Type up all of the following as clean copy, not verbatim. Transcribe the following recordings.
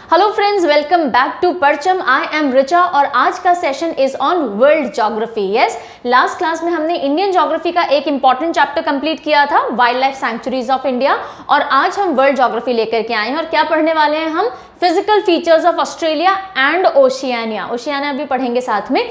Hello friends, welcome back to Parcham. I am Richa और आज का session is on world geography. Yes, last class में हमने इंडियन ज्योग्राफी का एक इंपॉर्टेंट चैप्टर कंप्लीट किया था, wild life sanctuaries of India, और आज हम वर्ल्ड ज्योग्राफी लेकर के आए हैं। और क्या पढ़ने वाले हैं हम? Physical features of Australia and Oceania. Oceania भी पढ़ेंगे साथ में।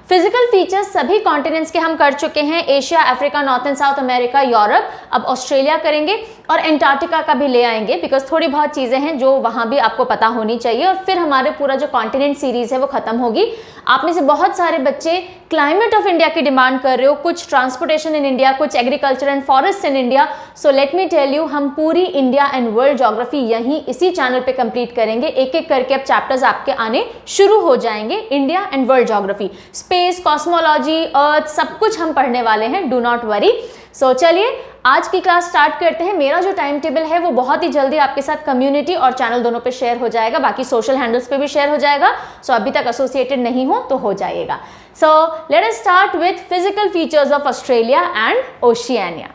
फिजिकल फीचर्स सभी कॉन्टिनेंट्स के हम कर चुके हैं, Asia, Africa, north and south America, Europe. अब ऑस्ट्रेलिया करेंगे और एंटार्क्टिका का भी ले आएंगे, बिकॉज थोड़ी बहुत चीज़ें हैं जो वहाँ भी आपको पता होनी चाहिए। और फिर हमारे पूरा जो कॉन्टिनेंट सीरीज है वो खत्म होगी। आप में से बहुत सारे बच्चे क्लाइमेट ऑफ इंडिया की डिमांड कर रहे हो, कुछ ट्रांसपोर्टेशन इन इंडिया, कुछ agriculture and forest in India. So let me tell you, हम पूरी इंडिया एंड वर्ल्ड ज्योग्राफी यहीं इसी चैनल पे कंप्लीट करेंगे। एक एक करके अब चैप्टर्स आपके आने शुरू हो जाएंगे। India and world geography, space, cosmology, earth, सब कुछ हम पढ़ने वाले हैं। Do not worry. सो चलिए आज की क्लास स्टार्ट करते हैं। मेरा जो टाइम टेबल है वो बहुत ही जल्दी आपके साथ कम्युनिटी और चैनल दोनों पे शेयर हो जाएगा, बाकी सोशल हैंडल्स पे भी शेयर हो जाएगा। सो अभी तक एसोसिएटेड नहीं हो तो हो जाएगा। So let us start with physical features of Australia and Oceania.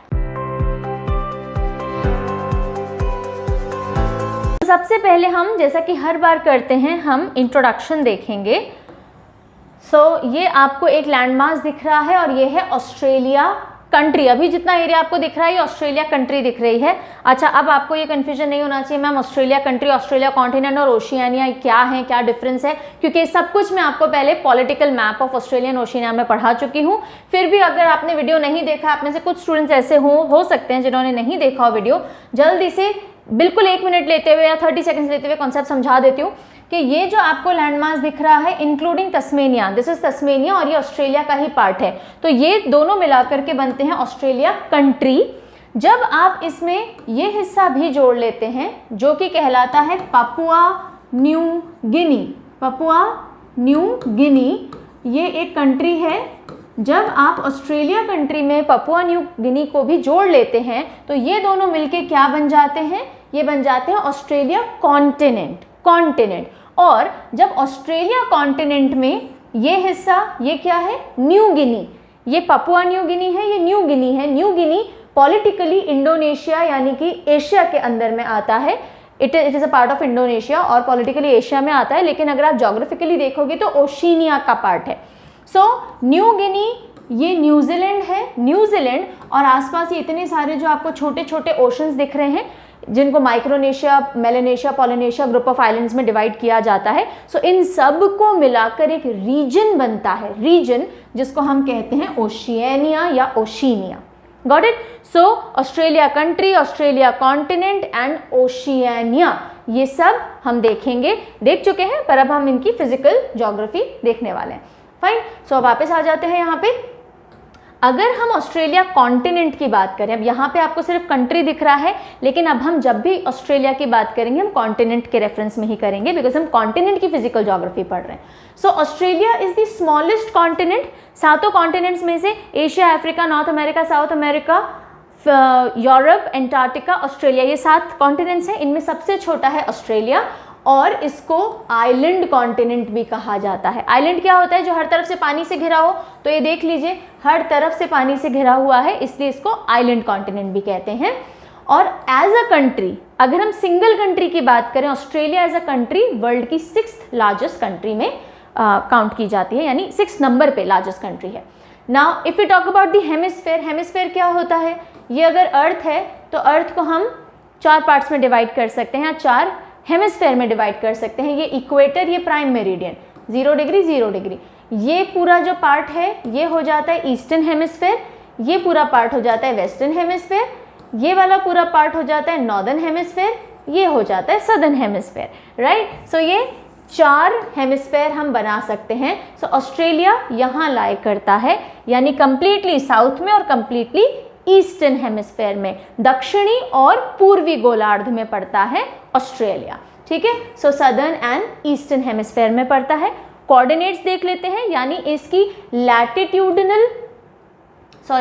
सबसे पहले हम, जैसा कि हर बार करते हैं, हम इंट्रोडक्शन देखेंगे। ये आपको एक लैंडमार्क दिख रहा है और ये है ऑस्ट्रेलिया कंट्री। अभी जितना एरिया आपको दिख रहा है ये ऑस्ट्रेलिया कंट्री दिख रही है। अच्छा, अब आपको ये कंफ्यूजन नहीं होना चाहिए ma'am Australia country, Australia continent और ओशियानिया क्या है, क्या डिफरेंस है, क्योंकि सब कुछ मैं आपको पहले political map of Australia and Oceania में पढ़ा चुकी हूँ। फिर भी अगर आपने वीडियो नहीं देखा, आप में से कुछ स्टूडेंट्स ऐसे हो सकते हैं जिन्होंने नहीं देखा हो वीडियो, जल्दी से बिल्कुल 1 मिनट लेते हुए या 30 सेकेंड्स लेते हुए कॉन्सेप्ट समझा देती हूँ कि ये जो आपको लैंडमार्क दिख रहा है इंक्लूडिंग तस्मेनिया, दिस इज तस्मेनिया, और ये ऑस्ट्रेलिया का ही पार्ट है। तो ये दोनों मिलाकर के बनते हैं ऑस्ट्रेलिया कंट्री। जब आप इसमें ये हिस्सा भी जोड़ लेते हैं जो कि कहलाता है Papua New Guinea. Papua New Guinea ये एक कंट्री है। जब आप ऑस्ट्रेलिया कंट्री में पापुआ न्यू गिनी को भी जोड़ लेते हैं तो ये दोनों मिलके क्या बन जाते हैं? ये बन जाते हैं ऑस्ट्रेलिया कॉन्टिनेंट। और जब ऑस्ट्रेलिया कॉन्टिनेंट में ये हिस्सा, ये क्या है? New Guinea. ये पापुआ न्यू गिनी है, ये न्यू गिनी है। न्यू गिनी पॉलिटिकली इंडोनेशिया यानी कि एशिया के अंदर में आता है। It is a part of Indonesia और पॉलिटिकली एशिया में आता है, लेकिन अगर आप ज्योग्राफिकली देखोगे तो ओशिनिया का पार्ट है। न्यू गिनी ये न्यूजीलैंड है। न्यूजीलैंड और आसपास ये इतने सारे जो आपको छोटे छोटे ओशंस दिख रहे हैं जिनको Micronesia, Melanesia, Polynesia group of islands में डिवाइड किया जाता है। इन सब को मिलाकर एक रीजन बनता है, रीजन जिसको हम कहते हैं ओशियानिया या Oceania. Got it? Australia country, Australia continent and Oceania, ये सब हम देख चुके हैं, पर अब हम इनकी फिजिकल ज्योग्राफी देखने वाले हैं। फाइन। वापस आ जाते हैं यहाँ पे। अगर हम ऑस्ट्रेलिया कॉन्टिनेंट की बात करें, अब यहाँ पे आपको सिर्फ कंट्री दिख रहा है, लेकिन अब हम जब भी ऑस्ट्रेलिया की बात करेंगे हम कॉन्टिनेंट के रेफरेंस में ही करेंगे, बिकॉज हम कॉन्टिनेंट की फिजिकल ज्योग्राफी पढ़ रहे हैं। Australia is the smallest continent. 7 continents में से Asia, Africa, north America, south America, Europe, Antarctica, Australia, ये 7 कॉन्टिनेंट्स हैं। इनमें सबसे छोटा है ऑस्ट्रेलिया और इसको आइलैंड कॉन्टिनेंट भी कहा जाता है। आइलैंड क्या होता है? जो हर तरफ से पानी से घिरा हो। तो ये देख लीजिए, हर तरफ से पानी से घिरा हुआ है, इसलिए इसको आइलैंड कॉन्टिनेंट भी कहते हैं। और एज अ कंट्री, अगर हम सिंगल कंट्री की बात करें, Australia as a country world की 6th लार्जेस्ट कंट्री में काउंट की जाती है, यानी 6 नंबर पे लार्जेस्ट कंट्री है। Now if you talk about the hemisphere, hemisphere क्या होता है? ये अगर अर्थ है तो अर्थ को हम 4 पार्ट्स में डिवाइड कर सकते हैं या 4 हेमिस्फेयर में डिवाइड कर सकते हैं। ये इक्वेटर, ये प्राइम मेरिडियन, 0 डिग्री 0 डिग्री। ये पूरा जो पार्ट है ये हो जाता है ईस्टर्न हेमिस्फेयर, ये पूरा पार्ट हो जाता है वेस्टर्न हेमिस्फेयर, ये वाला पूरा पार्ट हो जाता है नॉर्दर्न हेमिस्फेयर, ये हो जाता है सदर्न हेमिस्फेयर। राइट? ये 4 हेमिस्फेयर हम बना सकते हैं। ऑस्ट्रेलिया यहाँ लाई करता है, यानी कंप्लीटली साउथ में और कंप्लीटली ईस्टर्न हेमिस्फेयर में, दक्षिणी और पूर्वी गोलार्ध में पड़ता है ऑस्ट्रेलिया। ठीक है? सदर्न एंड ईस्टर्न हेमिस्फेयर में पड़ता है। कोऑर्डिनेट्स देख लेते हैं, यानी इसकी लैटिट्यूडनल,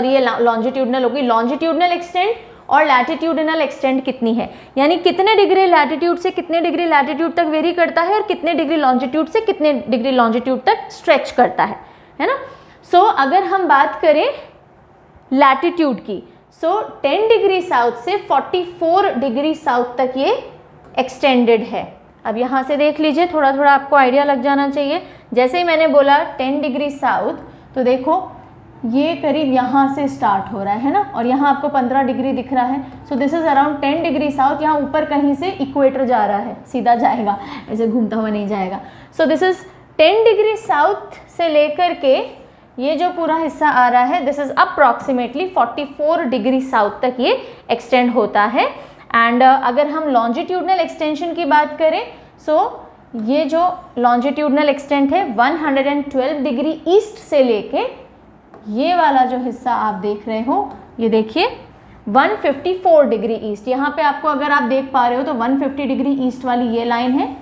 ये लॉन्जिट्यूडनल होगी, लॉन्जिट्यूडनल एक्सटेंट और लैटिट्यूडनल एक्सटेंट कितनी है, यानी कितने डिग्री लैटिट्यूड से कितने डिग्री लैटिट्यूड तक वेरी करता है और कितने डिग्री लॉन्जिट्यूड से कितने डिग्री लॉन्जिट्यूड तक स्ट्रेच करता है ना। अगर हम बात करें लैटिट्यूड की, 10 डिग्री साउथ से 44 डिग्री साउथ तक ये एक्सटेंडेड है। अब यहाँ से देख लीजिए, थोड़ा थोड़ा आपको आइडिया लग जाना चाहिए। जैसे ही मैंने बोला 10 डिग्री साउथ, तो देखो ये करीब यहाँ से स्टार्ट हो रहा है ना, और यहाँ आपको 15 डिग्री दिख रहा है। So this is around 10 degree south. यहाँ ऊपर कहीं से इक्वेटर जा रहा है, सीधा जाएगा, ऐसे घूमता हुआ नहीं जाएगा। So this is 10 degree south से लेकर के ये जो पूरा हिस्सा आ रहा है, this is approximately 44 degree south तक ये एक्सटेंड होता है। एंड अगर हम लॉन्जिट्यूडनल एक्सटेंशन की बात करें, सो ये जो लॉन्जिट्यूडनल एक्सटेंट है 112 डिग्री ईस्ट से लेके ये वाला जो हिस्सा आप देख रहे हो, ये देखिए 154 डिग्री ईस्ट। यहाँ पे आपको अगर आप देख पा रहे हो तो 150 डिग्री ईस्ट वाली ये लाइन है,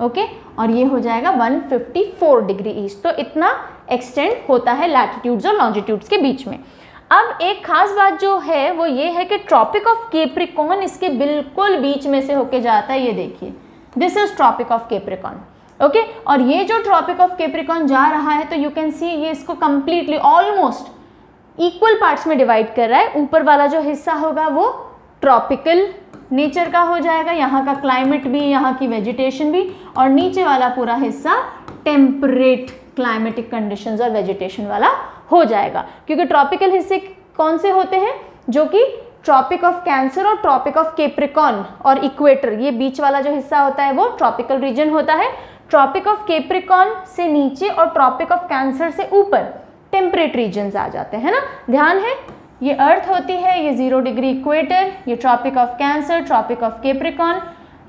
ओके, और ये हो जाएगा 154 डिग्री ईस्ट। तो इतना एक्सटेंड होता है लैटिट्यूड्स और लॉन्जिट्यूड्स के बीच में। अब एक खास बात जो है वो ये है कि ट्रॉपिक ऑफ कैप्रिकॉर्न इसके बिल्कुल बीच में से होके जाता है। ये देखिए, this is tropic of Capricorn, okay. और ये जो ट्रॉपिक ऑफ कैप्रिकॉर्न जा रहा है, तो यू कैन सी ये इसको कंप्लीटली ऑलमोस्ट इक्वल पार्ट्स में डिवाइड कर रहा है। ऊपर वाला जो हिस्सा होगा वो ट्रॉपिकल नेचर का हो जाएगा, यहाँ का क्लाइमेट भी, यहाँ की वेजिटेशन भी, और नीचे वाला पूरा हिस्सा टेम्परेट क्लाइमेटिक कंडीशंस और वेजिटेशन वाला हो जाएगा। क्योंकि ट्रॉपिकल हिस्से कौन से होते हैं, जो कि ट्रॉपिक ऑफ कैंसर और ट्रॉपिक ऑफ कैप्रिकॉर्न और इक्वेटर, ये बीच वाला जो हिस्सा होता है वो ट्रॉपिकल रीजन होता है। ट्रॉपिक ऑफ कैप्रिकॉर्न से नीचे और ट्रॉपिक ऑफ कैंसर से ऊपर टेम्परेट रीजन्स आ जाते हैं ना। ध्यान है, ये अर्थ होती है, ये 0 डिग्री इक्वेटर, ये tropic of cancer, tropic of Capricorn,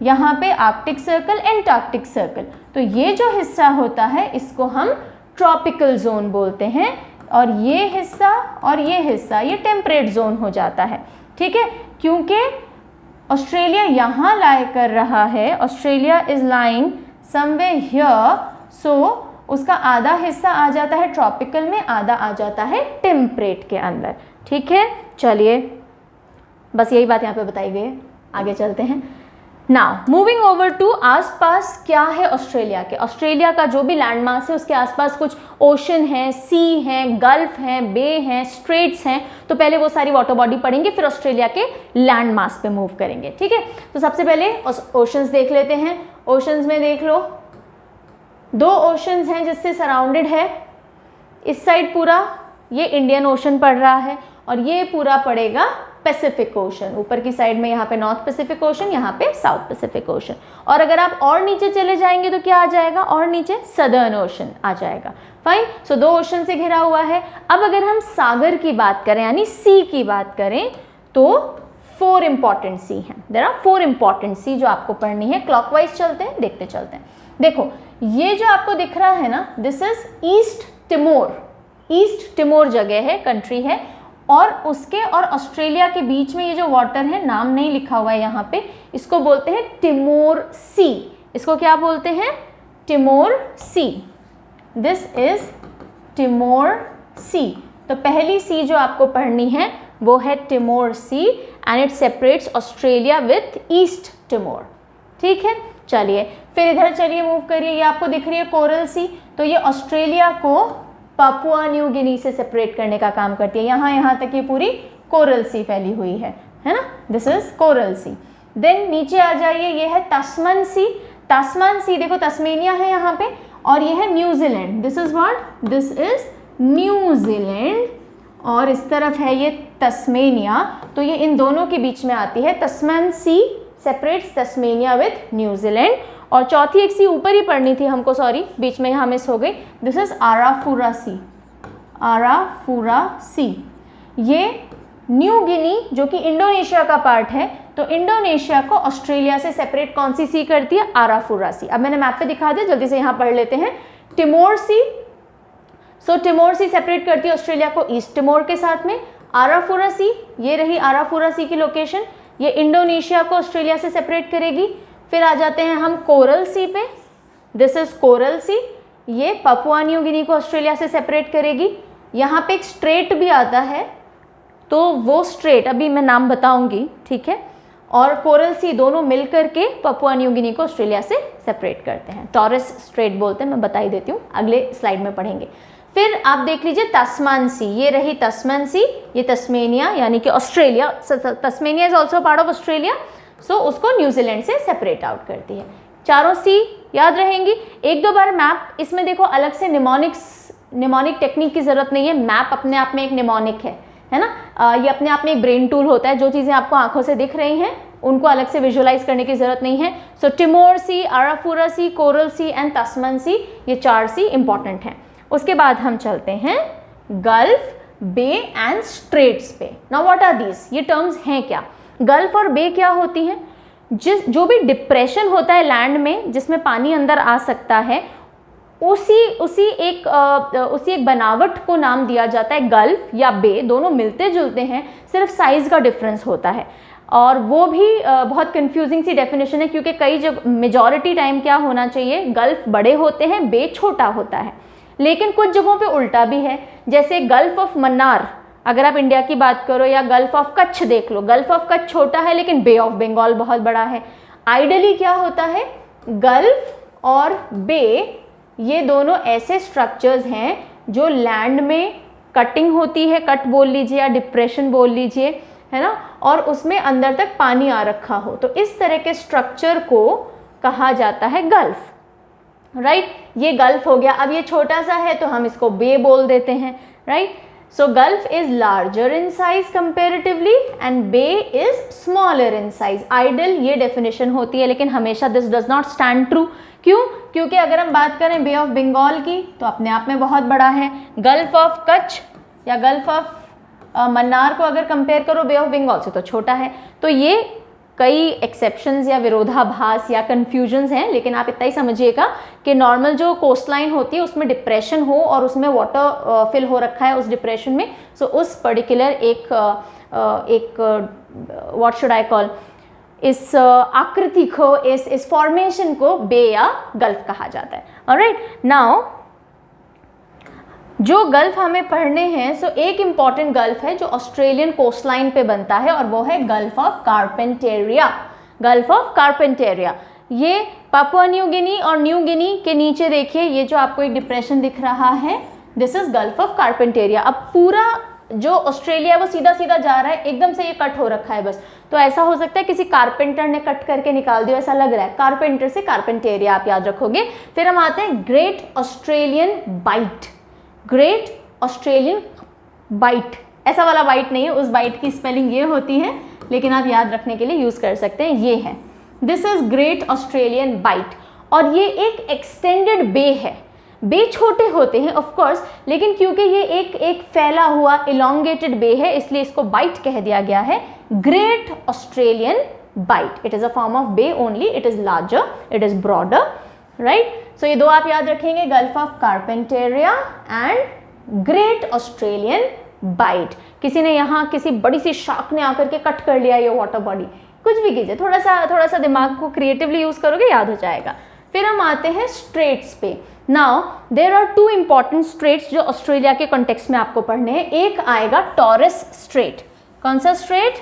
यहाँ पे आर्कटिक सर्कल, एंटार्क्टिक सर्कल। तो ये जो हिस्सा होता है इसको हम ट्रॉपिकल जोन बोलते हैं, और ये हिस्सा और ये हिस्सा ये टेम्परेट जोन हो जाता है, ठीक है। क्योंकि ऑस्ट्रेलिया यहाँ लाई कर रहा है, Australia is lying somewhere here, so उसका आधा हिस्सा आ जाता है ट्रॉपिकल में, आधा आ जाता है टेम्परेट के अंदर, ठीक है। चलिए, बस यही बात यहाँ पे बताई गई है, आगे चलते हैं। नाउ मूविंग ओवर टू आसपास क्या है ऑस्ट्रेलिया के। ऑस्ट्रेलिया का जो भी लैंड मास है उसके आसपास कुछ ओशन है, सी हैं, गल्फ हैं, बे हैं, स्ट्रेट्स हैं। तो पहले वो सारी वाटर बॉडी पढ़ेंगे, फिर ऑस्ट्रेलिया के लैंड मास पे मूव करेंगे, ठीक है। तो सबसे पहले ओशंस देख लेते हैं। ओशंस में देख लो, 2 ओशंस हैं जिससे सराउंडेड है। इस साइड पूरा ये इंडियन ओशन पड़ रहा है, और ये पूरा पड़ेगा पैसिफिक ओशन। ऊपर की साइड में यहाँ पे नॉर्थ पैसिफिक ओशन, यहाँ पे साउथ पैसिफिक ओशन। और अगर आप और नीचे चले जाएंगे तो क्या आ जाएगा, और नीचे सदर्न ओशन आ जाएगा। फाइन, सो 2 ओशन से घिरा हुआ है। अब अगर हम सागर की बात करें, यानी सी की बात करें, तो 4 इंपॉर्टेंट सी हैं। देयर आर 4 इंपॉर्टेंट सी जो आपको पढ़नी है। क्लॉकवाइज चलते हैं, देखते चलते हैं। देखो, ये जो आपको दिख रहा है ना, this is East Timor. East Timor जगह है, कंट्री है, और उसके और ऑस्ट्रेलिया के बीच में ये जो वाटर है, नाम नहीं लिखा हुआ है यहाँ पे, इसको बोलते हैं टिमोर सी। इसको क्या बोलते हैं, टिमोर सी। दिस इज टिमोर सी। तो पहली सी जो आपको पढ़नी है वो है Timor Sea, and it separates Australia with East Timor, ठीक है। चलिए फिर इधर चलिए मूव करिए। ये आपको दिख रही है कोरल सी, तो ये ऑस्ट्रेलिया को पापुआ न्यू गिनी से सेपरेट करने का काम करती है। यहाँ तक ये पूरी कोरल सी फैली हुई है ना, this is coral sea. Then नीचे आ जाइए, ये है तस्मन सी। तस्मान सी देखो, तस्मेनिया है यहाँ पे, और ये है New Zealand. This is what, this is New Zealand, और इस तरफ है ये तस्मेनिया। तो ये इन दोनों के बीच में आती है। तस्मान सी सेपरेट्स तस्मेनिया विथ न्यूजीलैंड। और चौथी एक सी ऊपर ही पढ़नी थी हमको, सॉरी बीच में यहाँ मिस हो गई। दिस इज आराफुरा सी। आराफुरा सी ये न्यू गिनी जो कि इंडोनेशिया का पार्ट है, तो इंडोनेशिया को ऑस्ट्रेलिया से सेपरेट कौन सी सी करती है, आराफुरा सी। अब मैंने मैप पे दिखा दिया, जल्दी से यहाँ पढ़ लेते हैं। टिमोर सी, सो टिमोर सी सेपरेट करती है ऑस्ट्रेलिया को ईस्ट टिमोर के साथ में। आराफुरा सी, ये रही आराफुरा सी की लोकेशन, ये इंडोनेशिया को ऑस्ट्रेलिया से सेपरेट करेगी। फिर आ जाते हैं हम कोरल सी पे। दिस इज कोरल सी, ये पापुआ न्यू गिनी को ऑस्ट्रेलिया से सेपरेट करेगी। यहाँ पे एक स्ट्रेट भी आता है, तो वो स्ट्रेट अभी मैं नाम बताऊंगी, ठीक है। और कोरल सी दोनों मिल करके पापुआ न्यू गिनी को ऑस्ट्रेलिया से सेपरेट करते हैं। टॉरस स्ट्रेट बोलते हैं, मैं बता ही देती हूँ, अगले स्लाइड में पढ़ेंगे। फिर आप देख लीजिए तस्मान सी, ये रही तस्मान सी, ये तस्मेनिया यानी कि Australia, Tasmania is also part of Australia, so उसको न्यूजीलैंड से सेपरेट आउट करती है। चारों सी याद रहेंगी। एक दो बार मैप, इसमें देखो अलग से निमोनिक टेक्निक की ज़रूरत नहीं है, मैप अपने आप में एक निमोनिक है ना। ये अपने आप में एक ब्रेन टूल होता है, जो चीज़ें आपको आंखों से दिख रही हैं उनको अलग से विजुअलाइज करने की ज़रूरत नहीं है। सो टिमोर सी, आराफुरा सी, कोरल सी एंड तस्मन सी, ये 4 सी इंपॉर्टेंट हैं। उसके बाद हम चलते हैं गल्फ, बे एंड स्ट्रेट्स पे। नाउ व्हाट आर दीज, ये टर्म्स हैं क्या? गल्फ और बे क्या होती हैं? जो भी डिप्रेशन होता है लैंड में जिसमें पानी अंदर आ सकता है, उसी एक बनावट को नाम दिया जाता है गल्फ या बे। दोनों मिलते जुलते हैं, सिर्फ साइज का डिफरेंस होता है। और वो भी बहुत कंफ्यूजिंग सी डेफिनेशन है, क्योंकि कई जगह मेजॉरिटी टाइम क्या होना चाहिए, गल्फ बड़े होते हैं, बे छोटा होता है। लेकिन कुछ जगहों पे उल्टा भी है, जैसे गल्फ ऑफ मन्नार अगर आप इंडिया की बात करो, या गल्फ ऑफ कच्छ देख लो, गल्फ ऑफ कच्छ छोटा है लेकिन बे ऑफ बंगाल बहुत बड़ा है। आइडियली क्या होता है, गल्फ और बे ये दोनों ऐसे स्ट्रक्चर्स हैं जो लैंड में कटिंग होती है, कट बोल लीजिए या डिप्रेशन बोल लीजिए, है ना, और उसमें अंदर तक पानी आ रखा हो, तो इस तरह के स्ट्रक्चर को कहा जाता है गल्फ, राइट। ये गल्फ हो गया। अब ये छोटा सा है तो हम इसको बे बोल देते हैं, right. So gulf is larger in size comparatively and bay is smaller in size. Ideal ये डेफिनेशन होती है, लेकिन हमेशा this does not stand true. क्यों? क्योंकि अगर हम बात करें बे ऑफ बंगाल की तो अपने आप में बहुत बड़ा है, गल्फ ऑफ कच्छ या गल्फ ऑफ मन्नार को अगर कंपेयर करो बे ऑफ बंगाल से तो छोटा है। तो ये कई एक्सेप्शंस या विरोधाभास या कन्फ्यूजन्स हैं, लेकिन आप इतना ही समझिएगा कि नॉर्मल जो कोस्ट लाइन होती है उसमें डिप्रेशन हो और उसमें वाटर फिल हो रखा है उस डिप्रेशन में, सो उस पर्टिकुलर एक व्हाट शुड आई कॉल, इस आकृति को, इस फॉर्मेशन को बे या गल्फ कहा जाता है। ऑलराइट, नाउ जो गल्फ हमें पढ़ने हैं, सो एक इम्पॉर्टेंट गल्फ है जो ऑस्ट्रेलियन कोस्ट लाइन पे बनता है और वो है गल्फ ऑफ कारपेंटेरिया। गल्फ ऑफ कारपेंटेरिया ये पापुआ न्यू गिनी और न्यू गिनी के नीचे देखिए, ये जो आपको एक डिप्रेशन दिख रहा है, दिस इज गल्फ ऑफ कारपेंटेरिया। अब पूरा जो ऑस्ट्रेलिया है वो सीधा सीधा जा रहा है, एकदम से ये कट हो रखा है बस, तो ऐसा हो सकता है किसी कारपेंटर ने कट करके निकाल दिया, ऐसा लग रहा है। कारपेंटर से कारपेंटेरिया आप याद रखोगे। फिर हम आते हैं great Australian bight. Great Australian bight, ऐसा वाला बाइट नहीं है, उस बाइट की स्पेलिंग ये होती है, लेकिन आप याद रखने के लिए यूज कर सकते हैं, ये है, this is great Australian bight. और ये एक एक्सटेंडेड बे है। बे छोटे होते हैं ऑफ कोर्स, लेकिन क्योंकि ये एक फैला हुआ इलोंगेटेड बे है, इसलिए इसको बाइट कह दिया गया है, Great Australian Bight. It is a form of bay only, it is larger, it is broader, right. So ये दो आप याद रखेंगे, Gulf of Carpentaria and Great Australian Bight. किसी ने यहाँ किसी बड़ी सी शार्क ने आकर के कट कर लिया ये वाटर बॉडी, कुछ भी कीजिए, थोड़ा सा दिमाग को क्रिएटिवली यूज करोगे, याद हो जाएगा। फिर हम आते हैं स्ट्रेट्स पे। Now there are 2 important straits जो ऑस्ट्रेलिया के कॉन्टेक्स्ट में आपको पढ़ने हैं। एक आएगा टॉरस स्ट्रेट। कौन सा स्ट्रेट?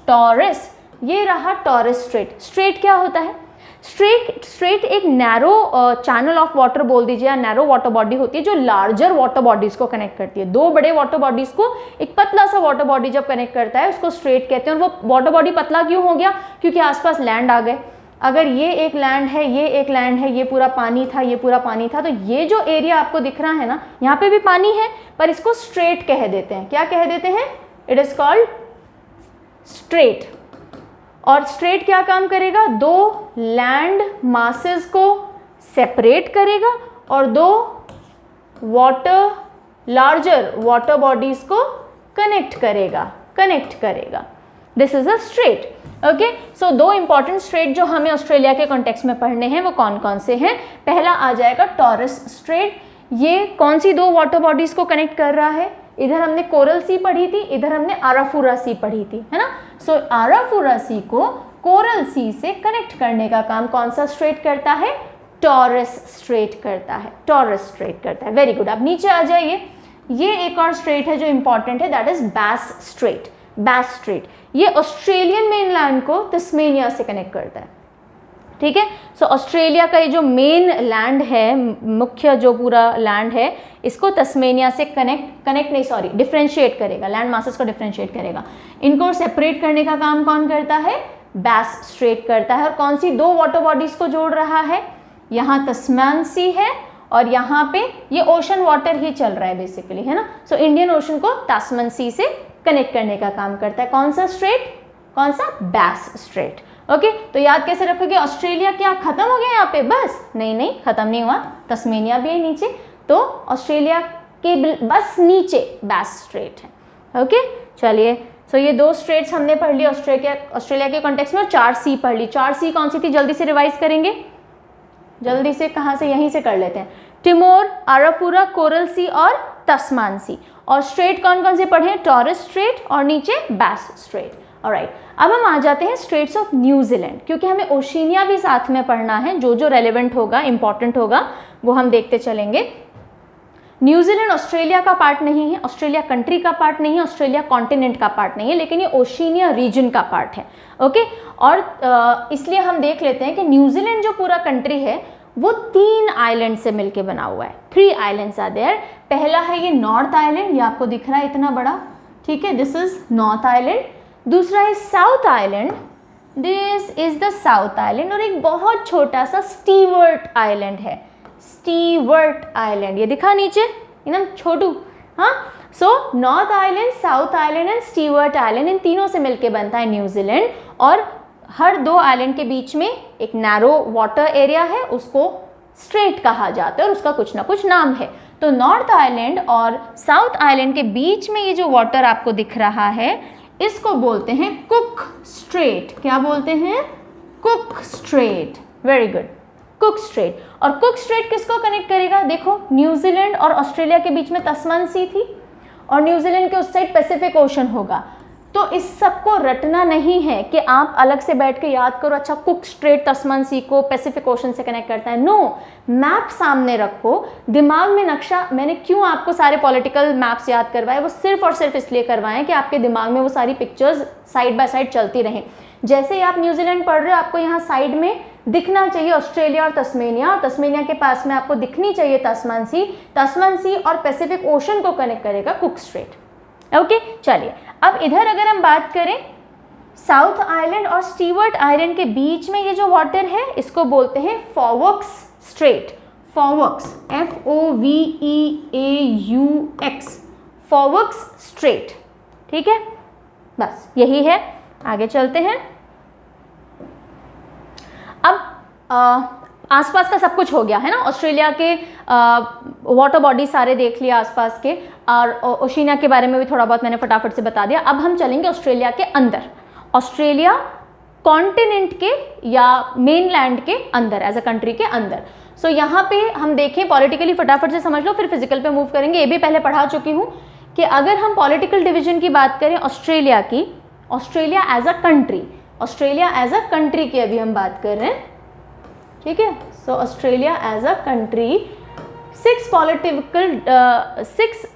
टॉरस। ये रहा टॉरस स्ट्रेट। स्ट्रेट क्या होता है? स्ट्रेट एक नैरो चैनल ऑफ वाटर बोल दीजिए या नैरो वाटर बॉडी होती है जो लार्जर वाटर बॉडीज को कनेक्ट करती है। 2 बड़े वाटर बॉडीज को एक पतला सा वाटर बॉडी जब कनेक्ट करता है उसको स्ट्रेट कहते हैं। और वो वाटर बॉडी पतला क्यों हो गया? क्योंकि आसपास लैंड आ गए। अगर ये एक लैंड है, ये एक लैंड है, ये पूरा पानी था, ये पूरा पानी था, तो ये जो एरिया आपको दिख रहा है ना, यहाँ पे भी पानी है, पर इसको स्ट्रेट कह देते हैं। क्या कह देते हैं? It is called straight. और स्ट्रेट क्या काम करेगा? 2 लैंड मासेस को सेपरेट करेगा और 2 लार्जर वाटर बॉडीज को कनेक्ट करेगा। This is a straight. Okay, so 2 important straight जो हमें ऑस्ट्रेलिया के कॉन्टेक्स्ट में पढ़ने हैं वो कौन कौन से हैं? पहला आ जाएगा टॉरस स्ट्रेट। ये कौन सी 2 वाटर बॉडीज को कनेक्ट कर रहा है? इधर हमने कोरल सी पढ़ी थी, इधर हमने आराफुरा सी पढ़ी थी, है ना। सो आराफुरा सी को कोरल सी से कनेक्ट करने का काम कौन सा स्ट्रेट करता है? टॉरस स्ट्रेट करता है। Very good. अब नीचे आ जाइए, ये एक और स्ट्रेट है जो इंपॉर्टेंट है, दैट इज बैस स्ट्रेट। ये ऑस्ट्रेलियन मेनलैंड को तस्मेनिया से कनेक्ट करता है, ठीक है। सो ऑस्ट्रेलिया का ये जो मेन लैंड है, मुख्य जो पूरा लैंड है, इसको तस्मेनिया से डिफरेंशिएट करेगा, लैंड मासेस को डिफरेंशिएट करेगा। इनको सेपरेट करने का काम कौन करता है? बैस स्ट्रेट करता है। और कौन सी दो वाटर बॉडीज को जोड़ रहा है, यहाँ तस्मान सी है और यहाँ पे ये ओशन वाटर ही चल रहा है बेसिकली, है ना। सो इंडियन ओशन को तास्मान सी से कनेक्ट करने का काम करता है। कौन सा स्ट्रेट, कौन सा, बैस स्ट्रेट। ओके, तो याद कैसे रखोगे, ऑस्ट्रेलिया क्या खत्म हो गया यहाँ पे, बस नहीं खत्म नहीं हुआ, तस्मेनिया भी है नीचे, तो ऑस्ट्रेलिया के बस नीचे बैस स्ट्रेट है। ओके, चलिए, सो ये दो स्ट्रेट्स हमने पढ़ ली ऑस्ट्रेलिया के कॉन्टेक्स्ट में, और 4 सी पढ़ ली। 4 सी कौन सी थी, जल्दी से रिवाइज करेंगे, जल्दी से, कहाँ से, यहीं से कर लेते हैं। टिमोर, आरापुरा, कोरल सी और तस्मान सी। और स्ट्रेट कौन कौन से पढ़े, टॉरस स्ट्रेट और नीचे बैस स्ट्रेट। ऑलराइट, अब हम आ जाते हैं स्ट्रेट्स ऑफ न्यूजीलैंड, क्योंकि हमें ओशिनिया भी साथ में पढ़ना है, जो रेलेवेंट होगा, इंपॉर्टेंट होगा, वो हम देखते चलेंगे। न्यूजीलैंड ऑस्ट्रेलिया का पार्ट नहीं है, ऑस्ट्रेलिया कंट्री का पार्ट नहीं है, ऑस्ट्रेलिया कॉन्टिनेंट का पार्ट नहीं है, लेकिन ये ओशिनिया रीजन का पार्ट है। ओके, और इसलिए हम देख लेते हैं कि न्यूजीलैंड जो पूरा कंट्री है वो 3 आइलैंड से मिलके बना हुआ है। 3 आइलैंड्स आर देयर। पहला है ये नॉर्थ आइलैंड, ये आपको दिख रहा है इतना बड़ा, ठीक है, दिस इज नॉर्थ आइलैंड। दूसरा है South Island, this is the South Island. और एक बहुत छोटा सा स्टीवर्ट आइलैंड है, स्टीवर्ट आइलैंड, ये दिखा नीचे एकदम छोटू, हाँ। So North Island, South Island and Stewart Island, इन तीनों से मिलके बनता है न्यूजीलैंड। और हर 2 आइलैंड के बीच में एक नैरो वाटर एरिया है, उसको स्ट्रेट कहा जाता है और उसका कुछ ना कुछ नाम है। तो नॉर्थ आइलैंड और साउथ आइलैंड के बीच में ये जो वाटर आपको दिख रहा है, इसको बोलते हैं कुक स्ट्रेट। क्या बोलते हैं, cook straight. Very good, cook straight. और कुक स्ट्रेट किसको कनेक्ट करेगा, देखो न्यूजीलैंड और ऑस्ट्रेलिया के बीच में तस्मान सी थी और न्यूजीलैंड के उस साइड पैसिफिक ओशन होगा। तो इस सबको रटना नहीं है कि आप अलग से बैठ के याद करो, अच्छा कुक स्ट्रेट तस्मान सी को पैसिफिक ओशन से कनेक्ट करता है। नो, मैप सामने रखो, दिमाग में नक्शा। मैंने क्यों आपको सारे पॉलिटिकल मैप्स याद करवाए, वो सिर्फ और सिर्फ इसलिए करवाएं कि आपके दिमाग में वो सारी पिक्चर्स साइड बाय साइड चलती रहें। जैसे ही आप न्यूजीलैंड पढ़ रहे हो, आपको यहाँ साइड में दिखना चाहिए ऑस्ट्रेलिया और तस्मेनिया, और तस्मेनिया के पास में आपको दिखनी चाहिए तस्मान सी। तस्मान सी और पैसिफिक ओशन को कनेक्ट करेगा कुक स्ट्रेट। ओके, चलिए, अब इधर अगर हम बात करें साउथ आइलैंड और स्टीवर्ट आइलैंड के बीच में ये जो वाटर है, इसको बोलते हैं फॉवक्स स्ट्रेट। फॉवक्स, FOVEAUX, फॉवक्स स्ट्रेट, ठीक है, बस यही है। आगे चलते हैं। अब आसपास का सब कुछ हो गया है ना, ऑस्ट्रेलिया के वाटर बॉडी सारे देख लिया आसपास के, और ओशिनिया के बारे में भी थोड़ा बहुत मैंने फटाफट से बता दिया। अब हम चलेंगे ऑस्ट्रेलिया के अंदर, ऑस्ट्रेलिया कॉन्टिनेंट के या मेनलैंड के अंदर, एज अ कंट्री के अंदर। सो यहाँ पे हम देखें, पॉलिटिकली फटाफट से समझ लो, फिर फिजिकल पे मूव करेंगे। ये भी पहले पढ़ा चुकी हूँ कि अगर हम पॉलिटिकल डिवीजन की बात करें ऑस्ट्रेलिया की, Australia as a country, Australia as a country की अभी हम बात कर रहे हैं, ठीक है। सो Australia as a country, 6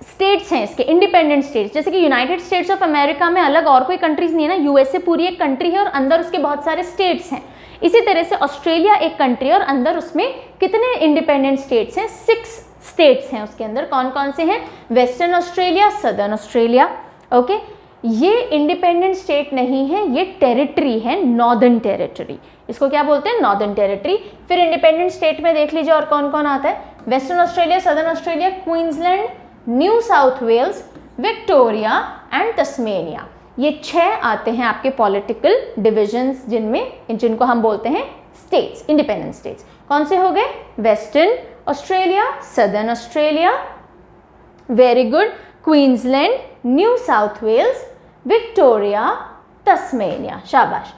states हैं इसके, इंडिपेंडेंट स्टेट्स। जैसे कि यूनाइटेड स्टेट्स ऑफ अमेरिका में अलग और कोई कंट्रीज नहीं है ना, यूएसए पूरी एक कंट्री है और अंदर उसके बहुत सारे स्टेट्स हैं। इसी तरह से ऑस्ट्रेलिया एक कंट्री है और अंदर उसमें कितने इंडिपेंडेंट स्टेट्स हैं, 6 स्टेट्स हैं उसके अंदर। कौन कौन से हैं, western Australia, Southern Australia. Okay, ये इंडिपेंडेंट स्टेट नहीं है, ये टेरिटरी है, नॉर्दर्न टेरिटरी, इसको क्या बोलते हैं, नॉर्दर्न टेरिटरी। फिर इंडिपेंडेंट स्टेट में देख लीजिए और कौन कौन आता है, Western Australia, Southern Australia, Queensland, New South Wales, Victoria and Tasmania. ये 6 आते हैं आपके पॉलिटिकल डिविजन्स, जिनको हम बोलते हैं स्टेट्स, इंडिपेंडेंट स्टेट्स। कौन से हो गए, Western Australia, Southern Australia, very good, Queensland, New South Wales, Victoria, Tasmania, शाबाश।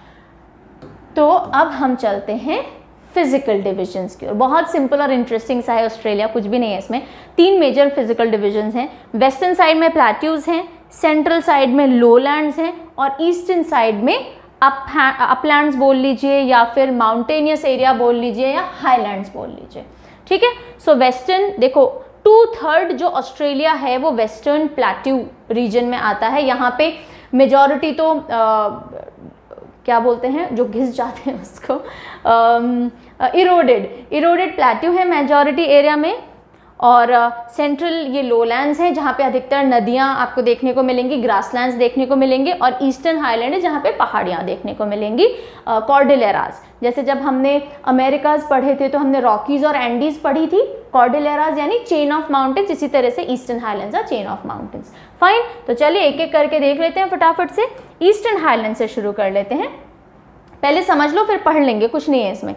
तो अब हम चलते हैं फिजिकल डिविजन्स की ओर। बहुत सिंपल और इंटरेस्टिंग सा है ऑस्ट्रेलिया, कुछ भी नहीं है इसमें। 3 मेजर फिजिकल डिविजन्स हैं। वेस्टर्न साइड में प्लेट्यूज हैं, सेंट्रल साइड में लोलैंड्स हैं और ईस्टर्न साइड में अपलैंड्स बोल लीजिए या फिर माउंटेनियस एरिया बोल लीजिए या हाईलैंड्स बोल लीजिए, ठीक है। सो वेस्टर्न, देखो 2/3 जो ऑस्ट्रेलिया है वो वेस्टर्न प्लेट्यू रीजन में आता है। यहाँ पे मेजॉरिटी तो क्या बोलते हैं, जो घिस जाते हैं उसको, इरोडेड प्लेट्यू है मेजॉरिटी एरिया में। और सेंट्रल ये लोलैंड्स हैं जहाँ पे अधिकतर नदियाँ आपको देखने को मिलेंगी, ग्रासलैंड्स देखने को मिलेंगे, और ईस्टर्न हाईलैंड है जहाँ पे पहाड़ियाँ देखने को मिलेंगी। कॉर्डिलेरास, जैसे जब हमने अमेरिकाज पढ़े थे तो हमने रॉकीज और एंडीज पढ़ी थी, कॉर्डिलेरास यानी चेन ऑफ माउंटेन्स, इसी तरह से eastern highlands are chain of mountains. Fine, तो चलिए एक एक करके देख लेते हैं फटाफट से। ईस्टर्न हाईलैंड से शुरू कर लेते हैं, पहले समझ लो फिर पढ़ लेंगे, कुछ नहीं है इसमें।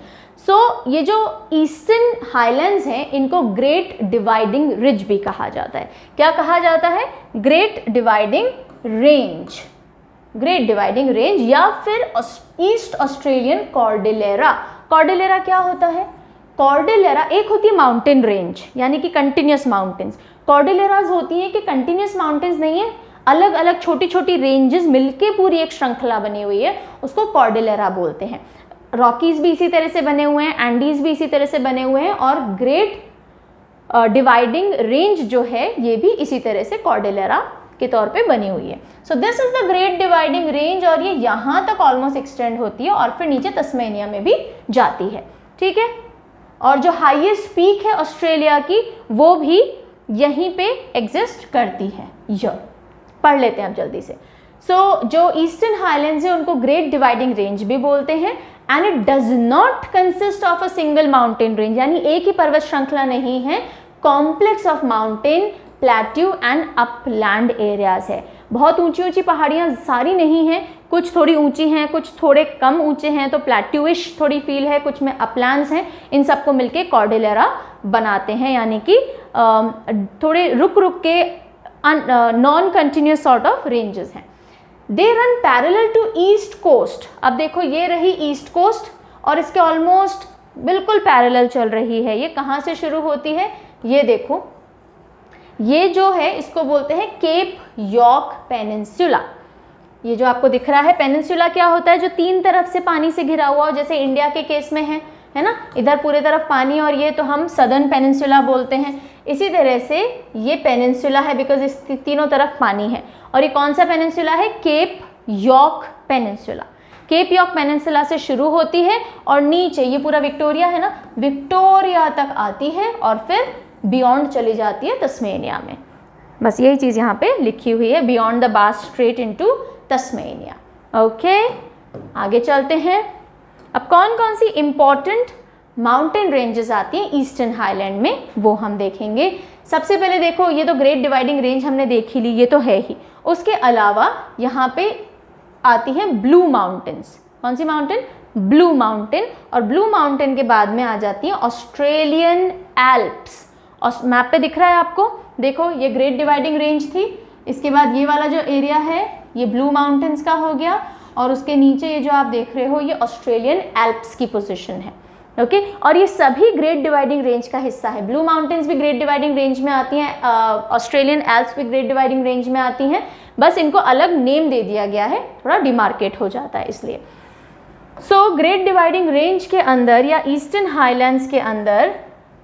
ये जो ईस्टर्न हाईलैंड्स हैं इनको ग्रेट डिवाइडिंग रिज भी कहा जाता है। क्या कहा जाता है? Great dividing range, great dividing range, या फिर ईस्ट ऑस्ट्रेलियन कॉर्डिलेरा। कॉर्डिलेरा क्या होता है? कॉर्डिलेरा एक होती है माउंटेन रेंज यानी कि कंटिन्यूस माउंटेन्स, कॉर्डिलेराज होती है कि कंटिन्यूस माउंटेन्स नहीं है, अलग अलग छोटी छोटी रेंजेस मिलके पूरी एक श्रृंखला बनी हुई है, उसको कॉर्डिलेरा बोलते हैं। रॉकीज भी इसी तरह से बने हुए हैं, एंडीज भी इसी तरह से बने हुए हैं, और ग्रेट डिवाइडिंग रेंज जो है ये भी इसी तरह से कॉर्डिलेरा के तौर पे बनी हुई है। So this is the great dividing range, और ये यहाँ तक ऑलमोस्ट एक्सटेंड होती है और फिर नीचे तस्मेनिया में भी जाती है, ठीक है। और जो हाईएस्ट पीक है ऑस्ट्रेलिया की वो भी यहीं पे एग्जिस्ट करती है। ये पढ़ लेते हैं अब जल्दी से। जो ईस्टर्न हाईलैंड्स है उनको ग्रेट डिवाइडिंग रेंज भी बोलते हैं, and it does not consist of a single mountain range, यानी एक ही पर्वत श्रृंखला नहीं है, complex of mountain, plateau and upland areas है। बहुत ऊंची ऊंची पहाड़ियाँ सारी नहीं हैं, कुछ थोड़ी ऊंची हैं, कुछ थोड़े कम ऊंचे हैं, तो प्लेट्यूइश थोड़ी फील है, कुछ में अपलैंड्स हैं, इन सबको मिलके कॉर्डिलेरा बनाते हैं, यानी कि थोड़े रुक रुक के non continuous sort of ranges हैं। They run parallel to east coast. अब देखो ये रही ईस्ट कोस्ट और इसके ऑलमोस्ट बिल्कुल पैरेलल चल रही है। ये कहाँ से शुरू होती है? ये देखो, ये जो है इसको बोलते हैं केप यॉर्क पेनिनसुला। ये जो आपको दिख रहा है पेनिनसुला क्या होता है? जो तीन तरफ से पानी से घिरा हुआ हो, जैसे इंडिया के केस में है ना, इधर पूरे तरफ पानी और ये तो हम सदर्न पेनिनसुला बोलते हैं। इसी तरह से ये पेनिनसुला है बिकॉज इस तीनों तरफ पानी है। और ये कौन सा पेनिनसुला है? Cap York peninsula. Cap York peninsula से शुरू होती है और नीचे ये पूरा विक्टोरिया है ना, विक्टोरिया तक आती है और फिर बियॉन्ड चली जाती है तस्मेनिया में। बस यही चीज़ यहाँ पे लिखी हुई है, बियॉन्ड द बास स्ट्रेट इनटू तस्मेनिया। ओके, आगे चलते हैं। अब कौन कौन सी इंपॉर्टेंट माउंटेन रेंजेस आती हैं ईस्टर्न हाईलैंड में वो हम देखेंगे। सबसे पहले देखो, ये तो ग्रेट डिवाइडिंग रेंज हमने देख ही ली, ये तो है ही। उसके अलावा यहाँ पे आती है ब्लू माउंटेन्स। कौन सी माउंटेन? Blue mountain. और ब्लू माउंटेन के बाद में आ जाती है ऑस्ट्रेलियन एल्प्स। और मैप पे दिख रहा है आपको, देखो ये ग्रेट डिवाइडिंग रेंज थी, इसके बाद ये वाला जो एरिया है ये ब्लू माउंटेन्स का हो गया, और उसके नीचे ये जो आप देख रहे हो ये ऑस्ट्रेलियन एल्प्स की पोजीशन है। ओके, और ये सभी ग्रेट डिवाइडिंग रेंज का हिस्सा है। ब्लू माउंटेन्स भी ग्रेट डिवाइडिंग रेंज में आती हैं, ऑस्ट्रेलियन एल्प्स भी ग्रेट डिवाइडिंग रेंज में आती हैं, बस इनको अलग नेम दे दिया गया है, थोड़ा डिमार्केट हो जाता है इसलिए। ग्रेट डिवाइडिंग रेंज के अंदर या ईस्टर्न हाईलैंड्स के अंदर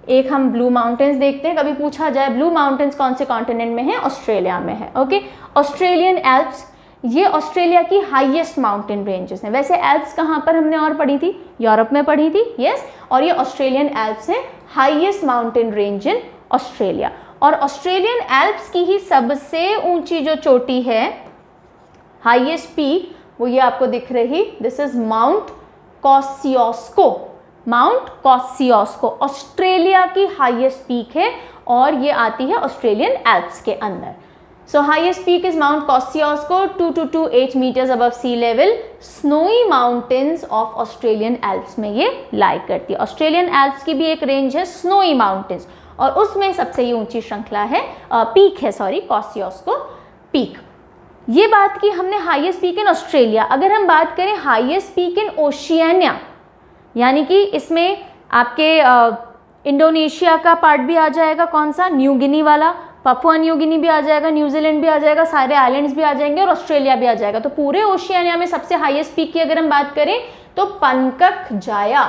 एक हम ब्लू माउंटेन्स देखते हैं। कभी पूछा जाए ब्लू माउंटेन्स कौन से कॉन्टिनेंट में है? ऑस्ट्रेलिया में है। ओके, ऑस्ट्रेलियन एल्प्स ये ऑस्ट्रेलिया की हाईएस्ट माउंटेन रेंजेस हैं। वैसे एल्प्स कहाँ पर हमने और पढ़ी थी? यूरोप में पढ़ी थी, यस। और ये ऑस्ट्रेलियन एल्प्स है, highest mountain range in Australia. और ऑस्ट्रेलियन एल्प्स की ही सबसे ऊंची जो चोटी है, हाईएस्ट पीक, वो ये आपको दिख रही, this is Mount Kosciuszko. Mount Kosciuszko Australia की हाईएस्ट पीक है और ये आती है ऑस्ट्रेलियन एल्प्स के अंदर। So highest peak is Mount Kosciuszko, 2228 meters above sea level. Snowy mountains of Australian Alps में ये लाई करती है। ऑस्ट्रेलियन एल्प्स की भी एक रेंज है स्नोई माउंटेन्स, और उसमें सबसे ही ऊंची श्रृंखला है, पीक है सॉरी, कॉसियोस्को पीक। ये बात की हमने हाईएस्ट पीक इन ऑस्ट्रेलिया। अगर हम बात करें हाईएस्ट पीक इन ओशियानिया, यानी कि इसमें आपके इंडोनेशिया का पार्ट भी आ जाएगा, कौन सा? न्यू गिनी वाला, पपुआ न्यू गिनी भी आ जाएगा, न्यूजीलैंड भी आ जाएगा, सारे आइलैंड्स भी आ जाएंगे और ऑस्ट्रेलिया भी आ जाएगा। तो पूरे ओशियानिया में सबसे हाईएस्ट पीक की अगर हम बात करें तो पनकक जाया,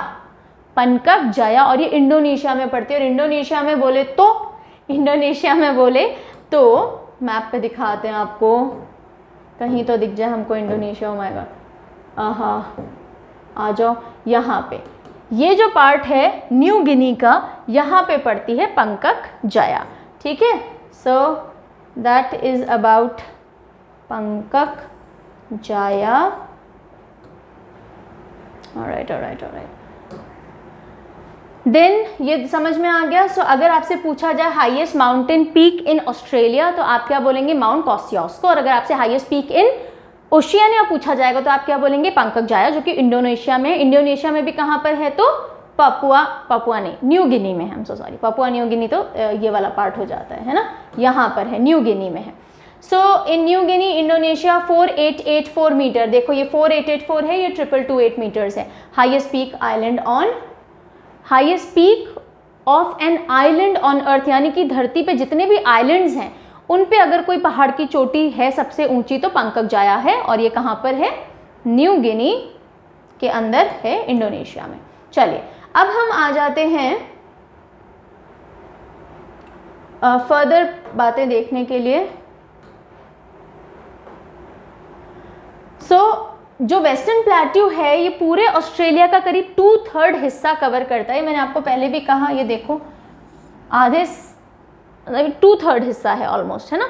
और ये इंडोनेशिया में पड़ती है। और इंडोनेशिया में बोले तो मैप पे दिखाते हैं आपको, कहीं तो दिख जाए हमको इंडोनेशिया। ओ माय गॉड, आ जाओ यहाँ पे। ये जो पार्ट है न्यू गिनी का, यहाँ पे पड़ती है पंकक जाया, ठीक है। सो दैट इज अबाउट पंकक जाया। ऑलराइट ऑलराइट ऑलराइट, देन ये समझ में आ गया। सो अगर आपसे पूछा जाए highest mountain peak in Australia तो आप क्या बोलेंगे? माउंट कॉसियोस्को। और अगर आपसे हाईएस्ट पीक इन ओशियानिया पूछा जाएगा तो आप क्या बोलेंगे? पंकक जाया, जो कि इंडोनेशिया में है। इंडोनेशिया में भी कहाँ पर है? तो पपुआ नहीं, न्यू गिनी में है। हम so sorry, Papua New Guinea तो ये वाला पार्ट हो जाता है ना, यहाँ पर है, न्यू गिनी में है। सो इन न्यू गिनी इंडोनेशिया 4884 मीटर, देखो ये 4884 है, ये 2228 मीटर्स है। Highest peak island on, highest peak of an island on earth, यानी कि धरती पे जितने भी आइलैंड्स हैं उन पे अगर कोई पहाड़ की चोटी है सबसे ऊंची तो पंकक जाया है। और ये कहाँ पर है? न्यू गिनी के अंदर है, इंडोनेशिया में। चलिए अब हम आ जाते हैं फर्दर बातें देखने के लिए। जो वेस्टर्न प्लेट्यू है ये पूरे ऑस्ट्रेलिया का करीब 2/3 हिस्सा कवर करता है। मैंने आपको पहले भी कहा, ये देखो आधे 2/3 हिस्सा है ऑलमोस्ट, है ना,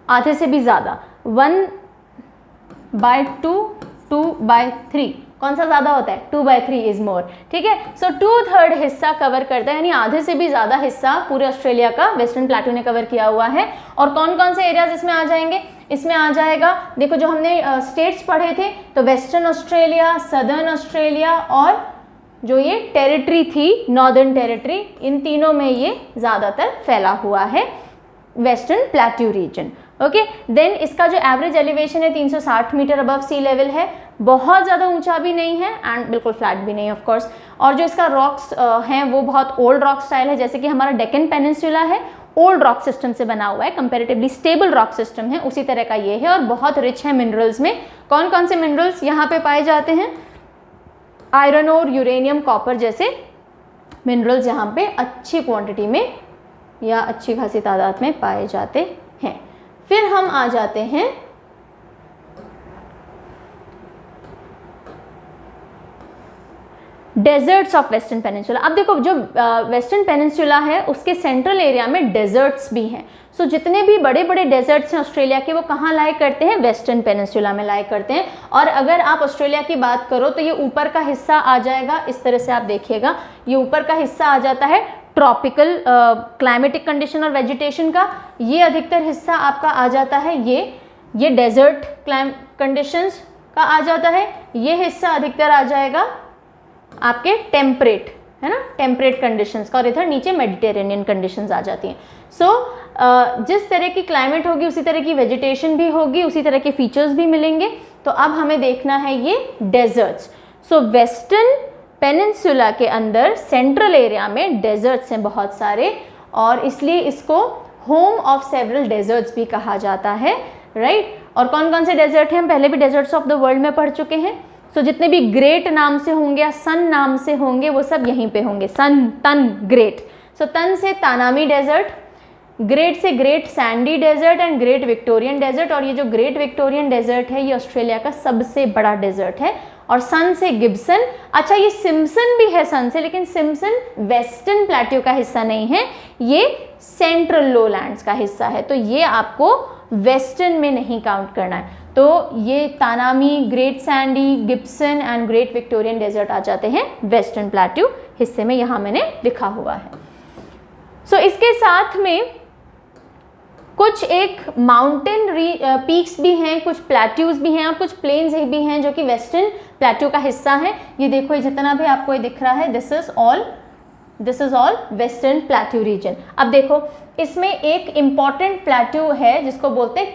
आधे से भी ज़्यादा। 1/2, 2/3, कौन सा ज़्यादा होता है? 2/3 इज मोर, ठीक है। सो 2/3 हिस्सा कवर करता है, यानी आधे से भी ज़्यादा हिस्सा पूरे ऑस्ट्रेलिया का वेस्टर्न प्लेट्यू ने कवर किया हुआ है। और कौन कौन से एरियाज इसमें आ जाएंगे? इसमें आ जाएगा, देखो जो हमने स्टेट्स पढ़े थे तो वेस्टर्न ऑस्ट्रेलिया, सदर्न ऑस्ट्रेलिया और जो ये टेरिटरी थी नॉर्दर्न टेरिटरी, इन तीनों में ये ज़्यादातर फैला हुआ है western plateau region. Okay, then इसका जो एवरेज एलिवेशन है 360 मीटर अबव सी लेवल है, बहुत ज़्यादा ऊंचा भी नहीं है एंड बिल्कुल फ्लैट भी नहीं ऑफ कोर्स। और जो इसका रॉक्स हैं वो बहुत ओल्ड रॉक स्टाइल है, जैसे कि हमारा डेक्कन पेनिनसुला है ओल्ड रॉक सिस्टम से बना हुआ है, कंपैरेटिवली स्टेबल रॉक सिस्टम है, उसी तरह का ये है। और बहुत रिच है मिनरल्स में। कौन कौन से मिनरल्स यहाँ पे पाए जाते हैं? आयरन और यूरेनियम, कॉपर जैसे मिनरल्स यहाँ पे अच्छी क्वांटिटी में या अच्छी खासी तादाद में पाए जाते हैं। फिर हम आ जाते हैं डेजर्ट्स ऑफ वेस्टर्न पेनिनसुला। अब देखो जो वेस्टर्न पेनिनसुला है उसके सेंट्रल एरिया में डेजर्ट्स भी हैं। सो जितने भी बड़े बड़े डेजर्ट्स हैं ऑस्ट्रेलिया के वो कहाँ लाया करते हैं? वेस्टर्न पेनिनसुला में लाया करते हैं। और अगर आप ऑस्ट्रेलिया की बात करो तो ये ऊपर का हिस्सा आ जाएगा, इस तरह से आप देखिएगा, ये ऊपर का हिस्सा आ जाता है ट्रॉपिकल क्लाइमेटिक कंडीशन और वेजिटेशन का। ये अधिकतर हिस्सा आपका आ जाता है ये डेजर्ट कंडीशंस का आ जाता है। ये हिस्सा अधिकतर आ जाएगा आपके टेम्परेट, है ना, टेम्परेट कंडीशंस का। और इधर नीचे मेडिटेरेनियन कंडीशंस आ जाती हैं। सो जिस तरह की क्लाइमेट होगी उसी तरह की वेजिटेशन भी होगी, उसी तरह के फीचर्स भी मिलेंगे। तो अब हमें देखना है ये डेजर्ट्स। सो वेस्टर्न पेनिनसुला के अंदर सेंट्रल एरिया में डेजर्ट्स हैं बहुत सारे, और इसलिए इसको होम ऑफ सेवरल डेजर्ट्स भी कहा जाता है, राइट। और कौन कौन से डेजर्ट हैं? हम पहले भी डेजर्ट्स ऑफ द वर्ल्ड में पढ़ चुके हैं। सो जितने भी ग्रेट नाम से होंगे या सन नाम से होंगे वो सब यहीं पे होंगे, सन, तन, ग्रेट। सो तन से तानामी डेजर्ट, ग्रेट से great sandy desert and great Victorian desert. और ये जो ग्रेट विक्टोरियन डेजर्ट है ये ऑस्ट्रेलिया का सबसे बड़ा डेजर्ट है। और सन से गिब्सन, अच्छा ये सिम्पसन भी है सन से, लेकिन सिम्पसन वेस्टर्न प्लेट्यू का हिस्सा नहीं है, ये सेंट्रल लोलैंड्स का हिस्सा है, तो ये आपको वेस्टर्न में नहीं काउंट करना है। तो ये Tanami, Great Sandy, Gibson and great Victorian Desert आ जाते हैं वेस्टर्न प्लेट्यू हिस्से में, यहाँ मैंने लिखा हुआ है। सो इसके साथ में कुछ एक माउंटेन पीक्स भी हैं, कुछ प्लेट्यूज भी हैं और कुछ प्लेन्स भी हैं जो कि वेस्टर्न प्लेट्यू का हिस्सा है। ये देखो, ये जितना भी आपको ये दिख रहा है this is all western plateau reason. अब देखो इसमें एक इम्पॉर्टेंट प्लेट्यू है जिसको बोलते हैं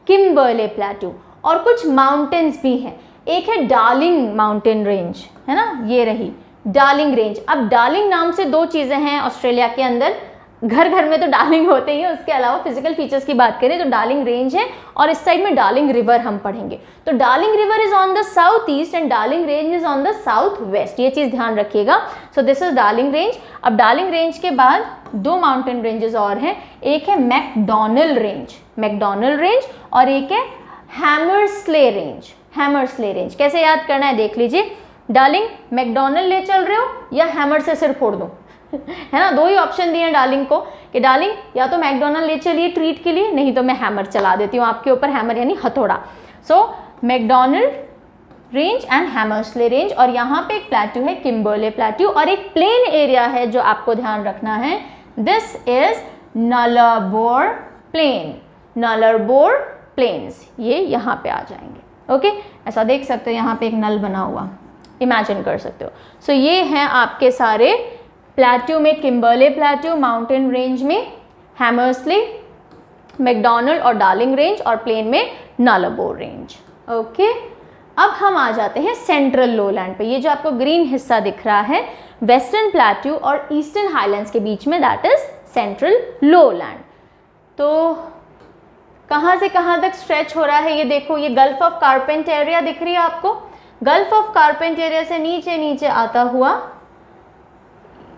किम्बरले प्लेट्यू, और कुछ माउंटेन्स भी हैं। एक है डार्लिंग माउंटेन रेंज, है ना, ये रही डार्लिंग रेंज। अब डार्लिंग नाम से दो चीज़ें हैं ऑस्ट्रेलिया के अंदर, घर घर में तो डार्लिंग होते ही है, उसके अलावा फिजिकल फीचर्स की बात करें तो डार्लिंग रेंज है, और इस साइड में डार्लिंग रिवर हम पढ़ेंगे। तो darling river is on the south east and darling range is on the south west, ये चीज़ ध्यान रखिएगा। So this is darling range. अब डार्लिंग रेंज के बाद दो माउंटेन रेंजेस और हैं, एक है मैकडॉनल रेंज और एक है हैमरस्ले रेंज। कैसे याद करना है देख लीजिए। डार्लिंग मैकडॉनल्ड ले चल रहे हो या हैमर से सिर फोड़ दूं? है ना, दो ही ऑप्शन दिए हैं डार्लिंग को कि डार्लिंग या तो मैकडॉनल्ड ले चलिए ट्रीट के लिए, नहीं तो मैं हैमर चला देती हूँ आपके ऊपर, हैमर यानी हथौड़ा। सो McDonald range and Hamersley range, और यहाँ पे एक प्लेट्यू है किम्बरले प्लेट्यू, और एक प्लेन एरिया है जो आपको ध्यान रखना है, दिस इज नलरबोर प्लेन, नलरबोर प्लेन्स, ये यहाँ पे आ जाएंगे। ओके, ऐसा देख सकते हो यहाँ पे एक नल बना हुआ, इमेजिन कर सकते हो। सो ये हैं आपके सारे प्लेट्यू में, किम्बरले प्लेट्यू, माउंटेन रेंज में हैमर्सले, मैकडॉनल्ड और डार्लिंग रेंज, और प्लेन में नलरबोर रेंज। ओके, अब हम आ जाते हैं सेंट्रल लोलैंड पे। ये जो आपको ग्रीन हिस्सा दिख रहा है वेस्टर्न प्लेट्यू और ईस्टर्न हाईलैंड्स के बीच में, दैट इज सेंट्रल लोलैंड। तो कहाँ से कहाँ तक स्ट्रेच हो रहा है ये देखो, ये गल्फ ऑफ कारपेंटेरिया दिख रही है आपको, गल्फ ऑफ कारपेंटेरिया से नीचे नीचे आता हुआ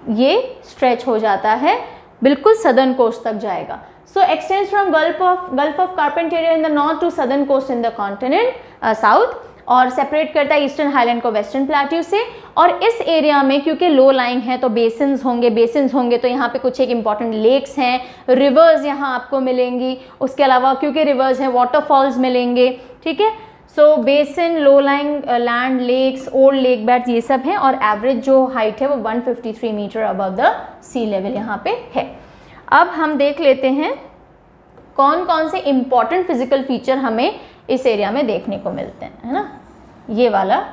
ये स्ट्रेच हो जाता है, बिल्कुल सदर्न कोस्ट तक जाएगा। So extends from Gulf of Carpentaria in the north to southern coast in the continent south, और सेपरेट करता है ईस्टर्न हाईलैंड को वेस्टर्न प्लेट्यू से। और इस एरिया में क्योंकि लो लाइंग है तो बेसिन्स होंगे, तो यहाँ पे कुछ एक इंपॉर्टेंट लेक्स हैं, रिवर्स यहाँ आपको मिलेंगी, उसके अलावा क्योंकि रिवर्स हैं वाटरफॉल्स मिलेंगे, ठीक है। So basin, low lying land, lakes, old lake beds, ये सब हैं, और एवरेज जो हाइट है वो 153 meter above the sea level यहाँ पे है। अब हम देख लेते हैं कौन कौन से इंपॉर्टेंट फिजिकल फीचर हमें इस एरिया में देखने को मिलते हैं, है ना। ये वाला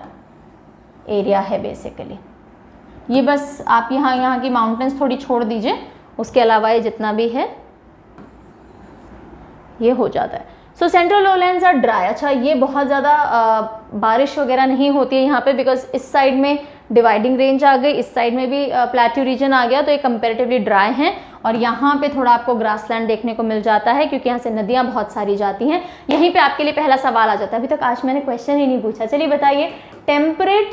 एरिया है बेसिकली, ये बस आप यहाँ की माउंटेन्स थोड़ी छोड़ दीजिए, उसके अलावा ये जितना भी है ये हो जाता है। So central lowlands are dry. अच्छा, ये बहुत ज़्यादा बारिश वगैरह नहीं होती है यहाँ पे, बिकॉज इस साइड में डिवाइडिंग रेंज आ गई, इस साइड में भी प्लेट्यू रीजन आ गया, तो ये कंपेरेटिवली ड्राई हैं। और यहाँ पे थोड़ा आपको ग्रासलैंड देखने को मिल जाता है क्योंकि यहाँ से नदियाँ बहुत सारी जाती हैं। यहीं पे आपके लिए पहला सवाल आ जाता है, अभी तक आज मैंने क्वेश्चन ही नहीं पूछा, चलिए बताइए, टेम्परेट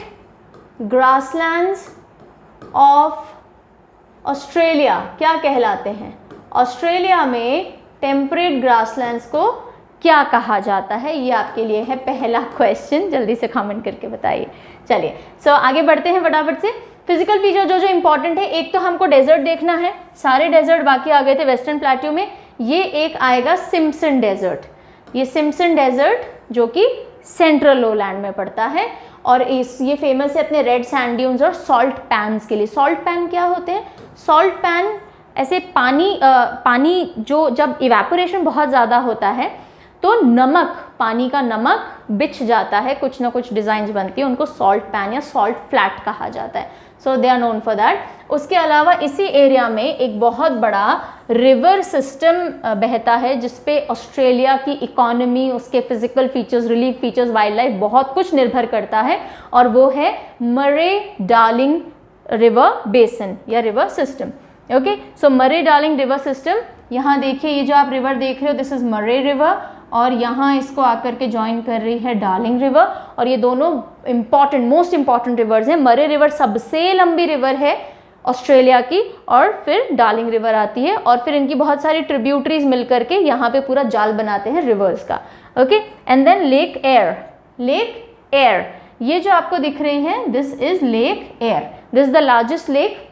ग्रासलैंड्स ऑफ ऑस्ट्रेलिया क्या कहलाते हैं? ऑस्ट्रेलिया में टेम्परेट ग्रासलैंड्स को क्या कहा जाता है? ये आपके लिए है पहला क्वेश्चन, जल्दी से कमेंट करके बताइए। चलिए, सो आगे बढ़ते हैं फटाफट से। फिजिकल फीचर जो इंपॉर्टेंट है, एक तो हमको डेजर्ट देखना है, सारे डेजर्ट बाकी आ गए थे वेस्टर्न प्लेट्यू में, ये एक आएगा सिम्पसन डेजर्ट, ये सिम्पसन डेजर्ट जो कि सेंट्रल लोलैंड में पड़ता है, और ये फेमस है अपने रेड सैंड ड्यून्स और सॉल्ट पैन्स के लिए। सॉल्ट पैन क्या होते हैं? सॉल्ट पैन ऐसे पानी जो जब इवेपोरेशन बहुत ज़्यादा होता है तो नमक, पानी का नमक बिछ जाता है, कुछ ना कुछ डिज़ाइंस बनती है, उनको सॉल्ट पैन या सॉल्ट फ्लैट कहा जाता है। So they are known for that. उसके अलावा इसी एरिया में एक बहुत बड़ा रिवर सिस्टम बहता है जिसपे ऑस्ट्रेलिया की इकोनॉमी, उसके physical features, relief features, wild life, बहुत कुछ निर्भर करता है, और वो है मरे डार्लिंग रिवर बेसिन या रिवर सिस्टम। ओके, सो मरे डार्लिंग रिवर सिस्टम, यहाँ देखिए ये जो आप रिवर देख रहे हो, दिस इज मरे रिवर, और यहाँ इसको आकर के ज्वाइन कर रही है डार्लिंग रिवर, और ये दोनों इंपॉर्टेंट, मोस्ट इंपॉर्टेंट रिवर्स हैं। मरे रिवर सबसे लंबी रिवर है ऑस्ट्रेलिया की, और फिर डार्लिंग रिवर आती है, और फिर इनकी बहुत सारी ट्रिब्यूटरीज मिलकर के यहाँ पे पूरा जाल बनाते हैं रिवर्स का। Okay, and then lake Eyre, lake Eyre, ये जो आपको दिख रहे हैं, this is lake Eyre, this is the largest lake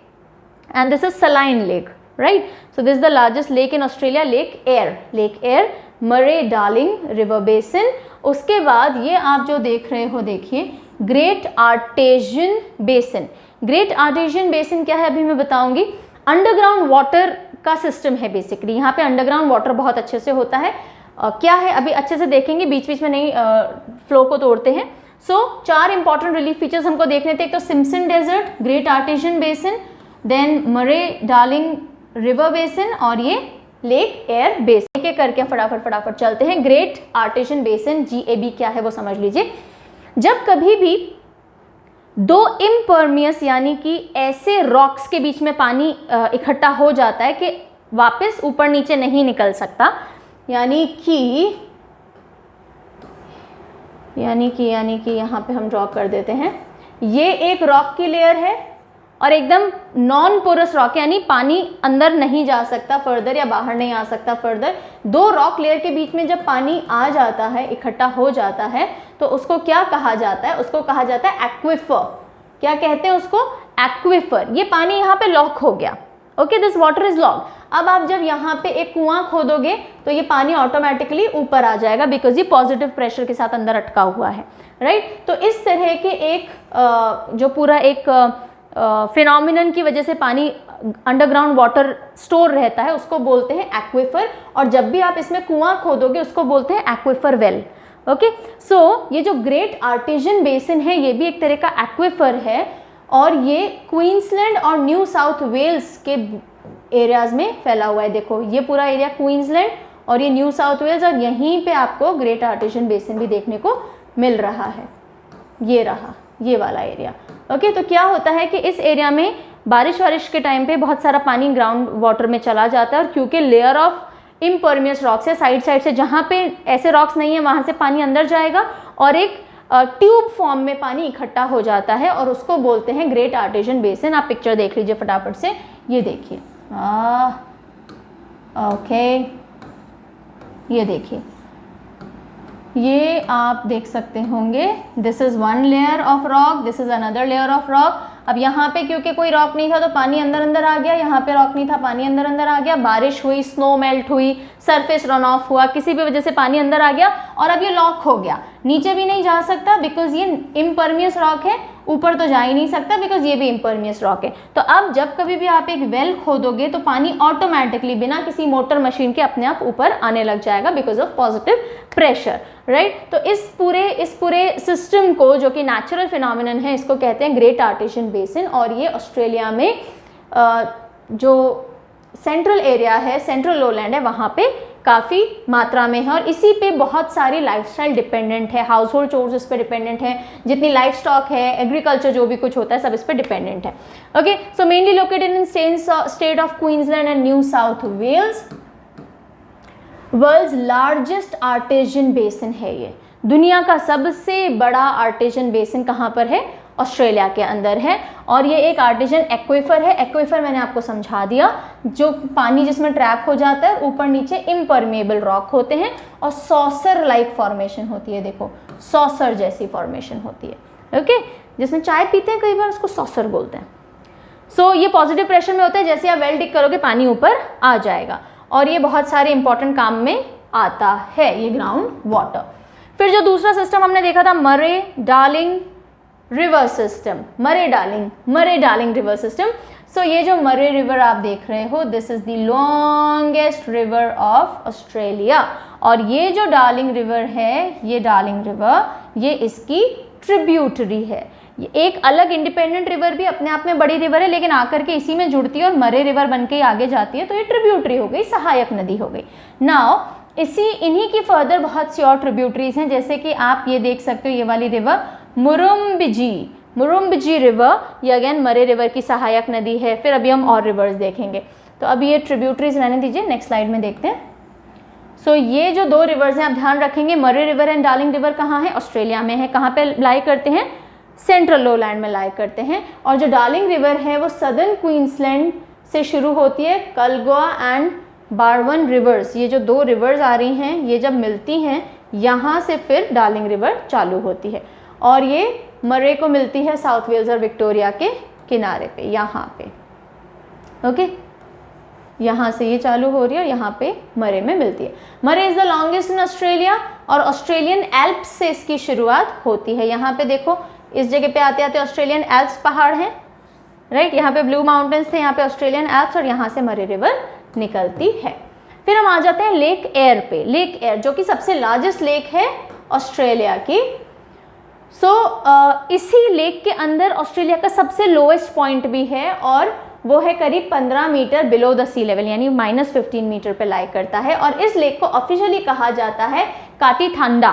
and this is saline lake, right? So this is the largest lake in Australia, Lake Eyre, Murray Darling River Basin। उसके बाद ये आप जो देख रहे हो, देखिए great Artesian basin. Great Artesian basin क्या है अभी मैं बताऊंगी। अंडरग्राउंड वाटर का सिस्टम है बेसिकली, यहाँ पे अंडरग्राउंड वाटर बहुत अच्छे से होता है। क्या है अभी अच्छे से देखेंगे, बीच बीच में नहीं फ्लो को तोड़ते हैं। सो 4 इंपॉर्टेंट रिलीफ फीचर्स हमको देखने थे, एक तो Simpson Desert, Great Artesian Basin, then Murray Darling river basin, और ये लेक एयर बेसिन। एक एक करके फटाफट चलते हैं। ग्रेट आर्टेजियन बेसिन, GAB क्या है वो समझ लीजिए। जब कभी भी दो इम्परमियस यानी कि ऐसे रॉक्स के बीच में पानी इकट्ठा हो जाता है कि वापस ऊपर नीचे नहीं निकल सकता, यानी कि यहाँ पे हम ड्रॉ कर देते हैं, ये एक रॉक की लेयर है और एकदम नॉन पोरस रॉक, यानी पानी अंदर नहीं जा सकता फर्दर या बाहर नहीं आ सकता फर्दर। 2 रॉक लेयर के बीच में जब पानी आ जाता है, इकट्ठा हो जाता है, तो उसको क्या कहा जाता है? उसको कहा जाता है एक्विफर। क्या कहते हैं उसको, एक्विफर। ये पानी यहाँ पे लॉक हो गया, okay, this water is lock. अब आप जब यहाँ पे एक कुआं खोदोगे तो ये पानी ऑटोमेटिकली ऊपर आ जाएगा, बिकॉज ये पॉजिटिव प्रेशर के साथ अंदर अटका हुआ है, राइट। तो इस तरह के एक जो पूरा एक फिनोमिनन की वजह से पानी अंडरग्राउंड वाटर स्टोर रहता है उसको बोलते हैं एक्विफर, और जब भी आप इसमें कुआं खोदोगे उसको बोलते हैं एक्विफर वेल, ओके। सो ये जो ग्रेट आर्टेजियन बेसिन है ये भी एक तरह का एक्विफर है, और ये क्वींसलैंड और न्यू साउथ वेल्स के एरियाज में फैला हुआ है। देखो ये पूरा एरिया क्वींसलैंड और ये न्यू साउथ वेल्स, और यहीं पे आपको ग्रेट आर्टेजियन बेसिन भी देखने को मिल रहा है। ये रहा ये वाला एरिया, ओके। तो क्या होता है कि इस एरिया में बारिश के टाइम पे बहुत सारा पानी ग्राउंड वाटर में चला जाता है, और क्योंकि लेयर ऑफ इम्परमियस रॉक्स है साइड से, जहाँ पे ऐसे रॉक्स नहीं है वहाँ से पानी अंदर जाएगा और एक ट्यूब फॉर्म में पानी इकट्ठा हो जाता है, और उसको बोलते हैं ग्रेट आर्टेजियन बेसिन। आप पिक्चर देख लीजिए फटाफट से, ये देखिए, ओके, ये देखिए, ये आप देख सकते होंगे, this is one layer of rock, this is another layer of rock. अब यहाँ पे क्योंकि कोई रॉक नहीं था तो पानी अंदर अंदर आ गया, यहाँ पे रॉक नहीं था पानी अंदर अंदर आ गया, बारिश हुई, स्नो मेल्ट हुई, सरफेस रन ऑफ हुआ, किसी भी वजह से पानी अंदर आ गया और अब ये लॉक हो गया, नीचे भी नहीं जा सकता बिकॉज ये इम्परमियस रॉक है, ऊपर तो जा ही नहीं सकता बिकॉज ये भी इम्परमियस रॉक है। तो अब जब कभी भी आप एक वेल खोदोगे तो पानी ऑटोमेटिकली बिना किसी मोटर मशीन के अपने आप ऊपर आने लग जाएगा because of positive pressure, right. तो इस पूरे सिस्टम को जो कि नेचुरल फिनोमिनन है इसको कहते हैं ग्रेट आर्टेजियन बेसिन, और ये ऑस्ट्रेलिया में जो सेंट्रल एरिया है, सेंट्रल लोलैंड है, वहाँ पे काफ़ी मात्रा में है, और इसी पे बहुत सारी लाइफस्टाइल डिपेंडेंट है, हाउस होल्ड चोर्स इस पे डिपेंडेंट है, जितनी लाइफ स्टॉक है, एग्रीकल्चर जो भी कुछ होता है सब इस पे डिपेंडेंट है, okay. So mainly located in state of Queensland and New South Wales. World's largest artesian basin है ये, दुनिया का सबसे बड़ा आर्टेजियन बेसिन कहाँ पर है, ऑस्ट्रेलिया के अंदर है, और ये एक आर्टेजियन एक्विफर है। एक्विफर मैंने आपको समझा दिया, जो पानी जिसमें ट्रैप हो जाता है, ऊपर नीचे इम्परमेबल रॉक होते हैं और सॉसर लाइक फॉर्मेशन होती है, देखो सॉसर जैसी फॉर्मेशन होती है, ओके। जिसमें चाय पीते हैं कई बार उसको सॉसर बोलते हैं। सो ये पॉजिटिव प्रेशर में होता है, जैसे आप वेल डिग करोगे पानी ऊपर आ जाएगा, और ये बहुत सारे इंपॉर्टेंट काम में आता है ये ग्राउंड वाटर। फिर जो दूसरा सिस्टम हमने देखा था Murray Darling river system, Murray Darling river system. So ये जो मरे रिवर आप देख रहे हो, this is the longest river of Australia, और ये जो डार्लिंग रिवर है, ये डार्लिंग रिवर ये इसकी ट्रिब्यूटरी है। ये एक अलग इंडिपेंडेंट रिवर भी अपने आप में बड़ी रिवर है, लेकिन आकर के इसी में जुड़ती है और मरे रिवर बन के आगे जाती है, तो ये ट्रिब्यूटरी हो गई, सहायक नदी हो गई। नाउ इन्हीं की फर्दर बहुत सी और ट्रिब्यूटरीज हैं, जैसे कि आप ये देख सकते हो, ये वाली रिवर मुरुम्बजी रिवर, ये अगेन मरे रिवर की सहायक नदी है। फिर अभी हम और रिवर्स देखेंगे, तो अभी ये ट्रिब्यूटरीज रहने दीजिए, नेक्स्ट स्लाइड में देखते हैं। सो ये जो दो रिवर्स हैं आप ध्यान रखेंगे, मरे रिवर एंड डार्लिंग रिवर कहाँ है, ऑस्ट्रेलिया में है। कहाँ पे लाई करते हैं, सेंट्रल लोलैंड में लाई करते हैं। और जो डार्लिंग रिवर है वो सदर्न क्वींसलैंड से शुरू होती है, कलगोआ एंड बारवन रिवर्स, ये जो दो रिवर्स आ रही हैं ये जब मिलती हैं यहाँ से फिर डार्लिंग रिवर चालू होती है, और ये मरे को मिलती है साउथ वेल्स और विक्टोरिया के किनारे पे, यहाँ पे, ओके। यहाँ से ये चालू हो रही है और यहाँ पे मरे में मिलती है। मरे is the longest in Australia, और ऑस्ट्रेलियन एल्प्स से इसकी शुरुआत होती है। यहाँ पे देखो इस जगह पे आते आते ऑस्ट्रेलियन एल्प्स पहाड़ हैं, राइट। यहाँ पे ब्लू माउंटेन्स थे, यहाँ पे ऑस्ट्रेलियन एल्प्स, और यहाँ से मरे रिवर निकलती है। फिर हम आ जाते हैं लेक एयर पे, लेक एयर जो कि सबसे लार्जेस्ट लेक है ऑस्ट्रेलिया की। इसी लेक के अंदर ऑस्ट्रेलिया का सबसे लोएस्ट पॉइंट भी है, और वो है करीब 15 meter below the sea level, यानी -15 मीटर पे लाई करता है। और इस लेक को ऑफिशियली कहा जाता है काटी ठंडा,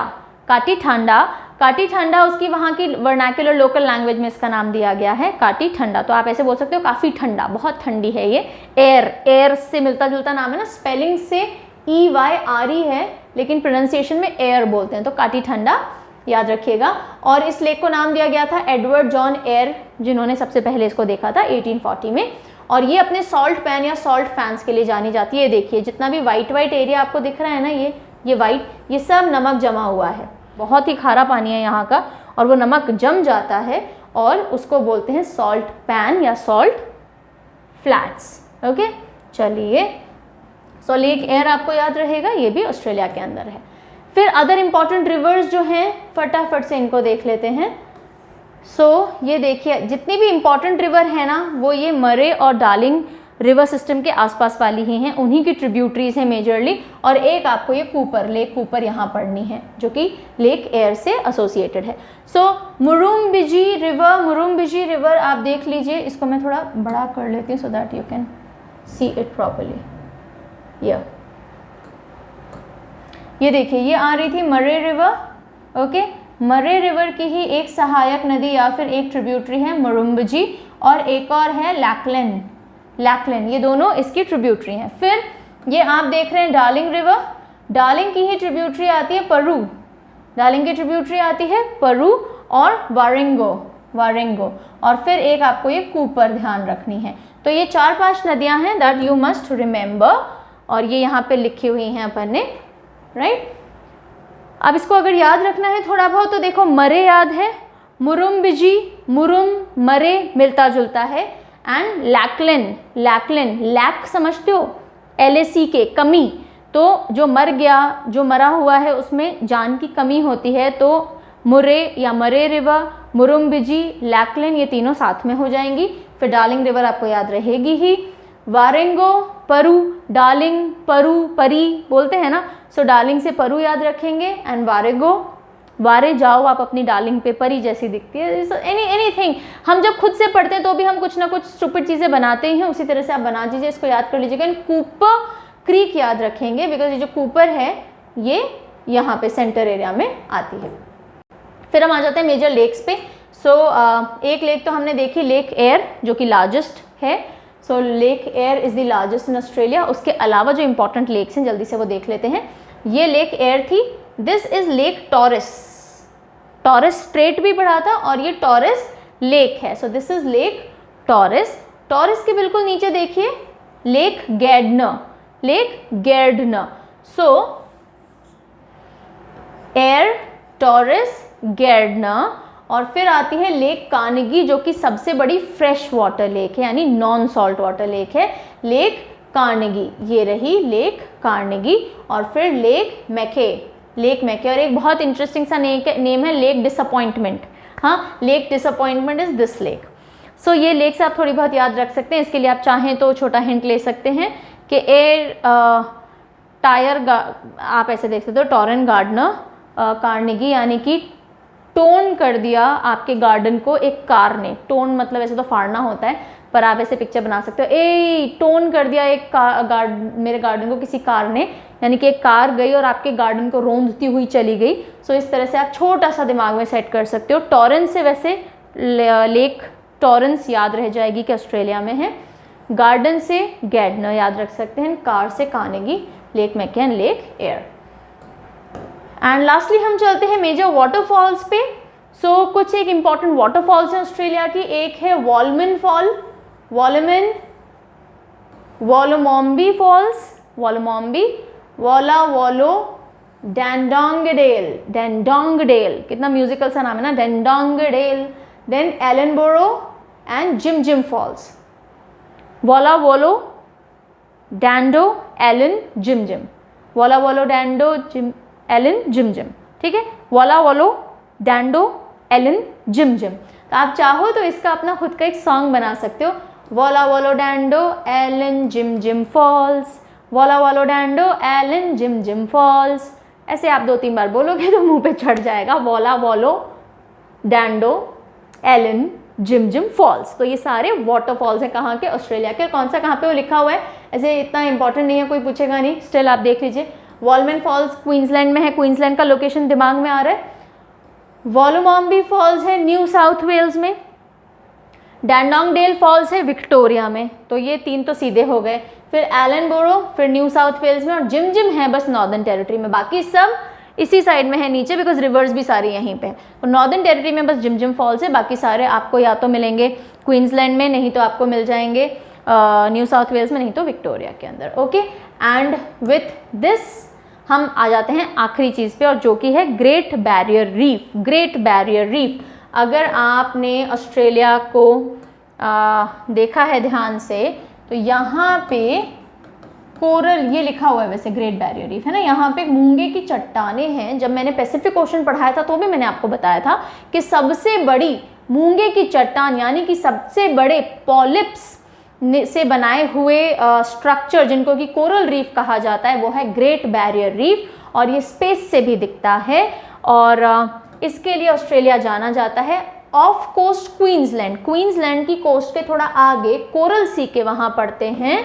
उसकी वहाँ की वर्नाक्युलर लोकल लैंग्वेज में इसका नाम दिया गया है काटी ठंडा। तो आप ऐसे बोल सकते हो काफ़ी ठंडा, बहुत ठंडी है ये। एयर से मिलता जुलता नाम है ना, स्पेलिंग से EYRE है, लेकिन प्रोनाउंसिएशन में एयर बोलते हैं, तो काटी ठंडा याद रखिएगा। और इस लेक को नाम दिया गया था एडवर्ड जॉन एयर, जिन्होंने सबसे पहले इसको देखा था 1840 में। और ये अपने सॉल्ट पैन या सॉल्ट फैंस के लिए जानी जाती है। देखिए जितना भी वाइट एरिया आपको दिख रहा है ना, ये वाइट, ये सब नमक जमा हुआ है, बहुत ही खारा पानी है यहाँ का, और वो नमक जम जाता है और उसको बोलते हैं सॉल्ट पैन या सॉल्ट फ्लैट्स। ओके, चलिए, सो लेक एयर आपको याद रहेगा, ये भी ऑस्ट्रेलिया के अंदर है। फिर अदर इम्पॉर्टेंट रिवर्स जो हैं फटाफट से इनको देख लेते हैं। ये देखिए जितनी भी इम्पॉर्टेंट रिवर है ना वो ये मरे और डार्लिंग रिवर सिस्टम के आसपास वाली ही हैं, उन्हीं की ट्रिब्यूटरीज हैं मेजरली। और एक आपको ये कूपर, लेक कूपर यहाँ पढ़नी है जो कि लेक एयर से एसोसिएटेड है। मुरुम्बिजी रिवर आप देख लीजिए, इसको मैं थोड़ा बड़ा कर लेती हूँ so that you can see it properly. ये देखिए ये आ रही थी मरे रिवर। ओके, मरे रिवर की ही एक सहायक नदी या फिर एक ट्रिब्यूटरी है मुरुम्बिजी, और एक और है लैकलन, ये दोनों इसकी ट्रिब्यूटरी हैं। फिर ये आप देख रहे हैं डार्लिंग रिवर, डार्लिंग की ही ट्रिब्यूटरी आती है परू, डार्लिंग की ट्रिब्यूटरी आती है परू और वारेंगो, और फिर एक आपको ये कूपर ध्यान रखनी है। तो ये 4-5 नदियां हैं दैट यू मस्ट रिमेंबर, और ये यहाँ पे लिखी हुई हैं अपन ने, राइट। अब इसको अगर याद रखना है थोड़ा बहुत तो देखो, मरे याद है, मुरुम्बिजी, मरे मिलता जुलता है, एंड लैकलन लैक समझते हो, LACK कमी, तो जो मर गया, जो मरा हुआ है उसमें जान की कमी होती है, तो मुरे या मरे रिवर, मुरुम्बिजी, लैकलन ये तीनों साथ में हो जाएंगी। फिर डार्लिंग रिवर आपको याद रहेगी ही, वारेंगो, परू, डार्लिंग, परू, परी बोलते हैं ना, डार्लिंग से परू याद रखेंगे, एंड वारे जाओ आप अपनी डार्लिंग पे, परी जैसी दिखती है। एनीथिंग हम जब खुद से पढ़ते हैं तो भी हम कुछ ना कुछ स्टूपिड चीज़ें बनाते ही हैं, उसी तरह से आप बना दीजिए, इसको याद कर लीजिएगा। एंड कूपर क्रीक याद रखेंगे बिकॉज ये जो कूपर है ये यहाँ पे सेंटर एरिया में आती है। फिर हम आ जाते हैं मेजर लेक्स पे। एक लेक तो हमने देखी, लेक एयर जो कि लार्जेस्ट है। Lake air is the largest in Australia. उसके अलावा जो इंपॉर्टेंट लेक्स हैं जल्दी से वो देख लेते हैं। ये लेक एयर थी, this is lake taurus straight भी पढ़ा था, और ये टॉरस लेक है। दिस इज लेक टॉरस के बिल्कुल नीचे देखिए लेक गैर्डनर। एयर, टॉरस, गैर्डनर, और फिर आती है लेक कार्नेगी जो कि सबसे बड़ी फ्रेश वाटर लेक है, यानी नॉन सॉल्ट वाटर लेक है, लेक कार्नेगी। ये रही लेक कार्नेगी। और फिर लेक मैके, और एक बहुत इंटरेस्टिंग सा नेम है लेक डिसअपॉइंटमेंट। हाँ, lake disappointment is this lake. ये लेक्स आप थोड़ी बहुत याद रख सकते हैं। इसके लिए आप चाहें तो छोटा हिंट ले सकते हैं कि आप ऐसे देख सकते हो, टॉरेन गार्डनर कार्नेगी, यानी कि टोन कर दिया आपके गार्डन को एक कार ने। टोन मतलब ऐसे तो फाड़ना होता है, पर आप ऐसे पिक्चर बना सकते हो, टोन कर दिया मेरे गार्डन को किसी कार ने, यानी कि एक कार गई और आपके गार्डन को रोंदती हुई चली गई। इस तरह से आप छोटा सा दिमाग में सेट कर सकते हो। टॉरेंस से वैसे लेक टॉरेंस याद रह जाएगी कि ऑस्ट्रेलिया में है, गार्डन से गैर्डनर याद रख सकते हैं, कार से कार्नेगी, लेक मैके and lake air. And lastly हम चलते हैं मेजर वाटरफॉल्स पे। कुछ एक इम्पॉर्टेंट वाटरफॉल्स हैं ऑस्ट्रेलिया की। एक है वॉल्मन फॉल, वॉलोमॉम्बी फॉल्स, वॉला वॉलो, डेंडोंगडेल, कितना म्यूजिकल सा नाम है ना, डेंडोंगडेल। Then Ellenborough and Jim Falls, वॉला वॉलो, डैंडो, एलन, जिम, वॉला वॉलो, डैंडो, जिम, एलन, जिम। ठीक है, वॉला वॉलो, डैंडो, एलन, जिम। तो आप चाहो तो इसका अपना खुद का एक सॉन्ग बना सकते हो, वॉला वॉलो, डैंडो, एलन, जिम फॉल्स, वॉला वॉलो, डैंडो, एलन, जिम फॉल्स। ऐसे आप 2-3 बार बोलोगे तो मुंह पे चढ़ जाएगा, वॉला वॉलो, डैंडो, एलन, जिम फॉल्स। तो ये सारे वाटरफॉल्स हैं, कहाँ के, ऑस्ट्रेलिया के। कौन सा कहाँ पे वो लिखा हुआ है ऐसे इतना इंपॉर्टेंट नहीं है, कोई पूछेगा नहीं, स्टिल आप देख लीजिए। वॉल्मन फॉल्स क्वींसलैंड में है, क्वींसलैंड का लोकेशन दिमाग में आ रहा है। वॉलोमॉम्बी फॉल्स है न्यू साउथ वेल्स में। डैंडोंगडेल फॉल्स है विक्टोरिया में। तो ये 3 तो सीधे हो गए। फिर एलनबोरो, फिर न्यू साउथ वेल्स में, और जिम है बस नॉर्दर्न टेरिटरी में। बाकी सब इसी साइड में है नीचे, बिकॉज रिवर्स भी सारी यहीं पे। और नॉर्दर्न टेरिटरी में बस जिम फॉल्स है, बाकी सारे आपको या तो मिलेंगे क्वींसलैंड में, नहीं तो आपको मिल जाएंगे न्यू साउथ वेल्स में, नहीं तो विक्टोरिया के अंदर। ओके, एंड विथ दिस हम आ जाते हैं आखिरी चीज़ पे, और जो कि है ग्रेट बैरियर रीफ। अगर आपने ऑस्ट्रेलिया को देखा है ध्यान से, तो यहाँ पे कोरल ये लिखा हुआ है, वैसे ग्रेट बैरियर रीफ है ना, यहाँ पे मूंगे की चट्टानें हैं। जब मैंने पैसिफिक ओशन पढ़ाया था तो भी मैंने आपको बताया था कि सबसे बड़ी मूंगे की चट्टान यानी कि सबसे बड़े पॉलिप्स से बनाए हुए स्ट्रक्चर जिनको कि कोरल रीफ कहा जाता है वो है ग्रेट बैरियर रीफ, और ये स्पेस से भी दिखता है। और इसके लिए ऑस्ट्रेलिया जाना जाता है। ऑफ कोस्ट क्वींसलैंड की कोस्ट के थोड़ा आगे कोरल सी के वहाँ पड़ते हैं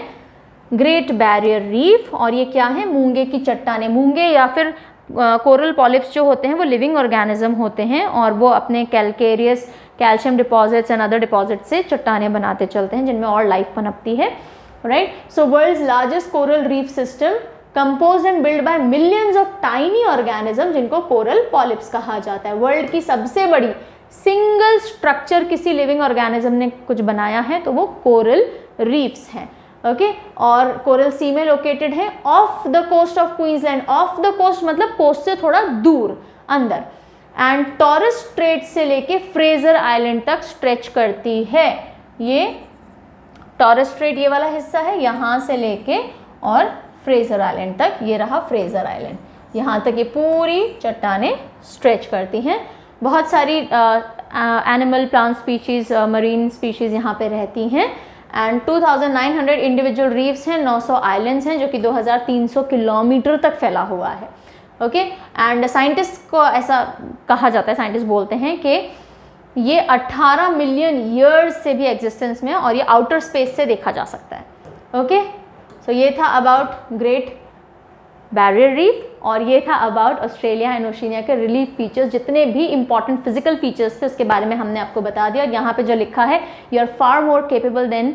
ग्रेट बैरियर रीफ, और ये क्या है, मूंगे की चट्टानें। मूंगे या फिर कोरल पॉलिप्स जो होते हैं वो लिविंग ऑर्गेनिज्म होते हैं, और वो अपने calcareous calcium deposits and other deposit से चट्टानें बनाते चलते हैं जिनमें और लाइफ पनपती है, right. So world's largest coral reef system compose and build by millions of tiny organism जिनको कोरल पॉलिप्स कहा जाता है। वर्ल्ड की सबसे बड़ी सिंगल स्ट्रक्चर किसी लिविंग ऑर्गेनिज्म ने कुछ बनाया है तो वो कोरल रीफ्स हैं, ओके। और कोरल सी में लोकेटेड है off the coast of Queensland. Off the coast मतलब कोस्ट से थोड़ा दूर अंदर, एंड टॉरस स्ट्रेट से लेके फ्रेजर आइलैंड तक स्ट्रेच करती है। ये टॉरस स्ट्रेट ये वाला हिस्सा है, यहाँ से लेके और फ्रेजर आइलैंड तक, ये रहा फ्रेजर आइलैंड, यहाँ तक ये पूरी चट्टानें स्ट्रेच करती हैं। बहुत सारी animal, plant species, marine species यहाँ पे रहती हैं। एंड 2900 इंडिविजुअल रीफ्स हैं, 900 आइलैंड्स हैं जो कि 2300 किलोमीटर तक फैला हुआ है, ओके। एंड साइंटिस्ट को ऐसा कहा जाता है, साइंटिस्ट बोलते हैं कि ये 18 मिलियन ईयर्स से भी एग्जिस्टेंस में है और ये आउटर स्पेस से देखा जा सकता है, ओके। सो ये था अबाउट ग्रेट बैरियर रीफ, और ये था अबाउट ऑस्ट्रेलिया एंड ओशिनिया के रिलीफ फीचर्स। जितने भी इंपॉर्टेंट फिजिकल फीचर्स थे उसके बारे में हमने आपको बता दिया। और यहाँ पे जो लिखा है, you are far more capable than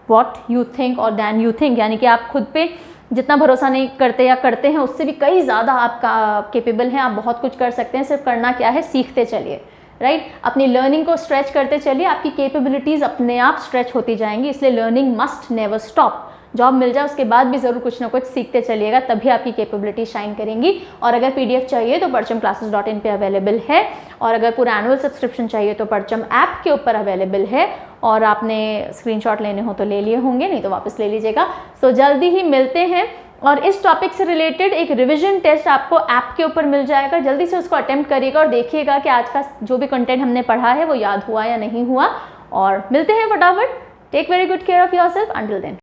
what you think or than you think, यानी कि आप खुद पे जितना भरोसा नहीं करते या करते हैं उससे भी कई ज़्यादा आपका केपेबल हैं, आप बहुत कुछ कर सकते हैं। सिर्फ करना क्या है, सीखते चलिए, राइट। अपनी लर्निंग को स्ट्रेच करते चलिए, आपकी कैपेबिलिटीज़ अपने आप स्ट्रेच होती जाएंगी। इसलिए learning must never stop. Job मिल जाए उसके बाद भी ज़रूर कुछ ना कुछ सीखते चलिएगा, तभी आपकी कैपेबिलिटी शाइन करेंगी। और अगर पीडीएफ चाहिए तो परचमक्लासेस.in पे अवेलेबल है, और अगर पूरा एनुअल सब्सक्रिप्शन चाहिए तो परचम ऐप के ऊपर अवेलेबल है। और आपने स्क्रीनशॉट लेने हो तो ले लिए होंगे, नहीं तो वापस ले लीजिएगा। सो जल्दी ही मिलते हैं, और इस टॉपिक से रिलेटेड एक रिविजन टेस्ट आपको ऐप के ऊपर मिल जाएगा। जल्दी से उसको अटेम्प्ट करिएगा और देखिएगा कि आज का जो भी कंटेंट हमने पढ़ा है वो याद हुआ या नहीं हुआ। और मिलते हैं फटाफट। Take very good care of yourself until then.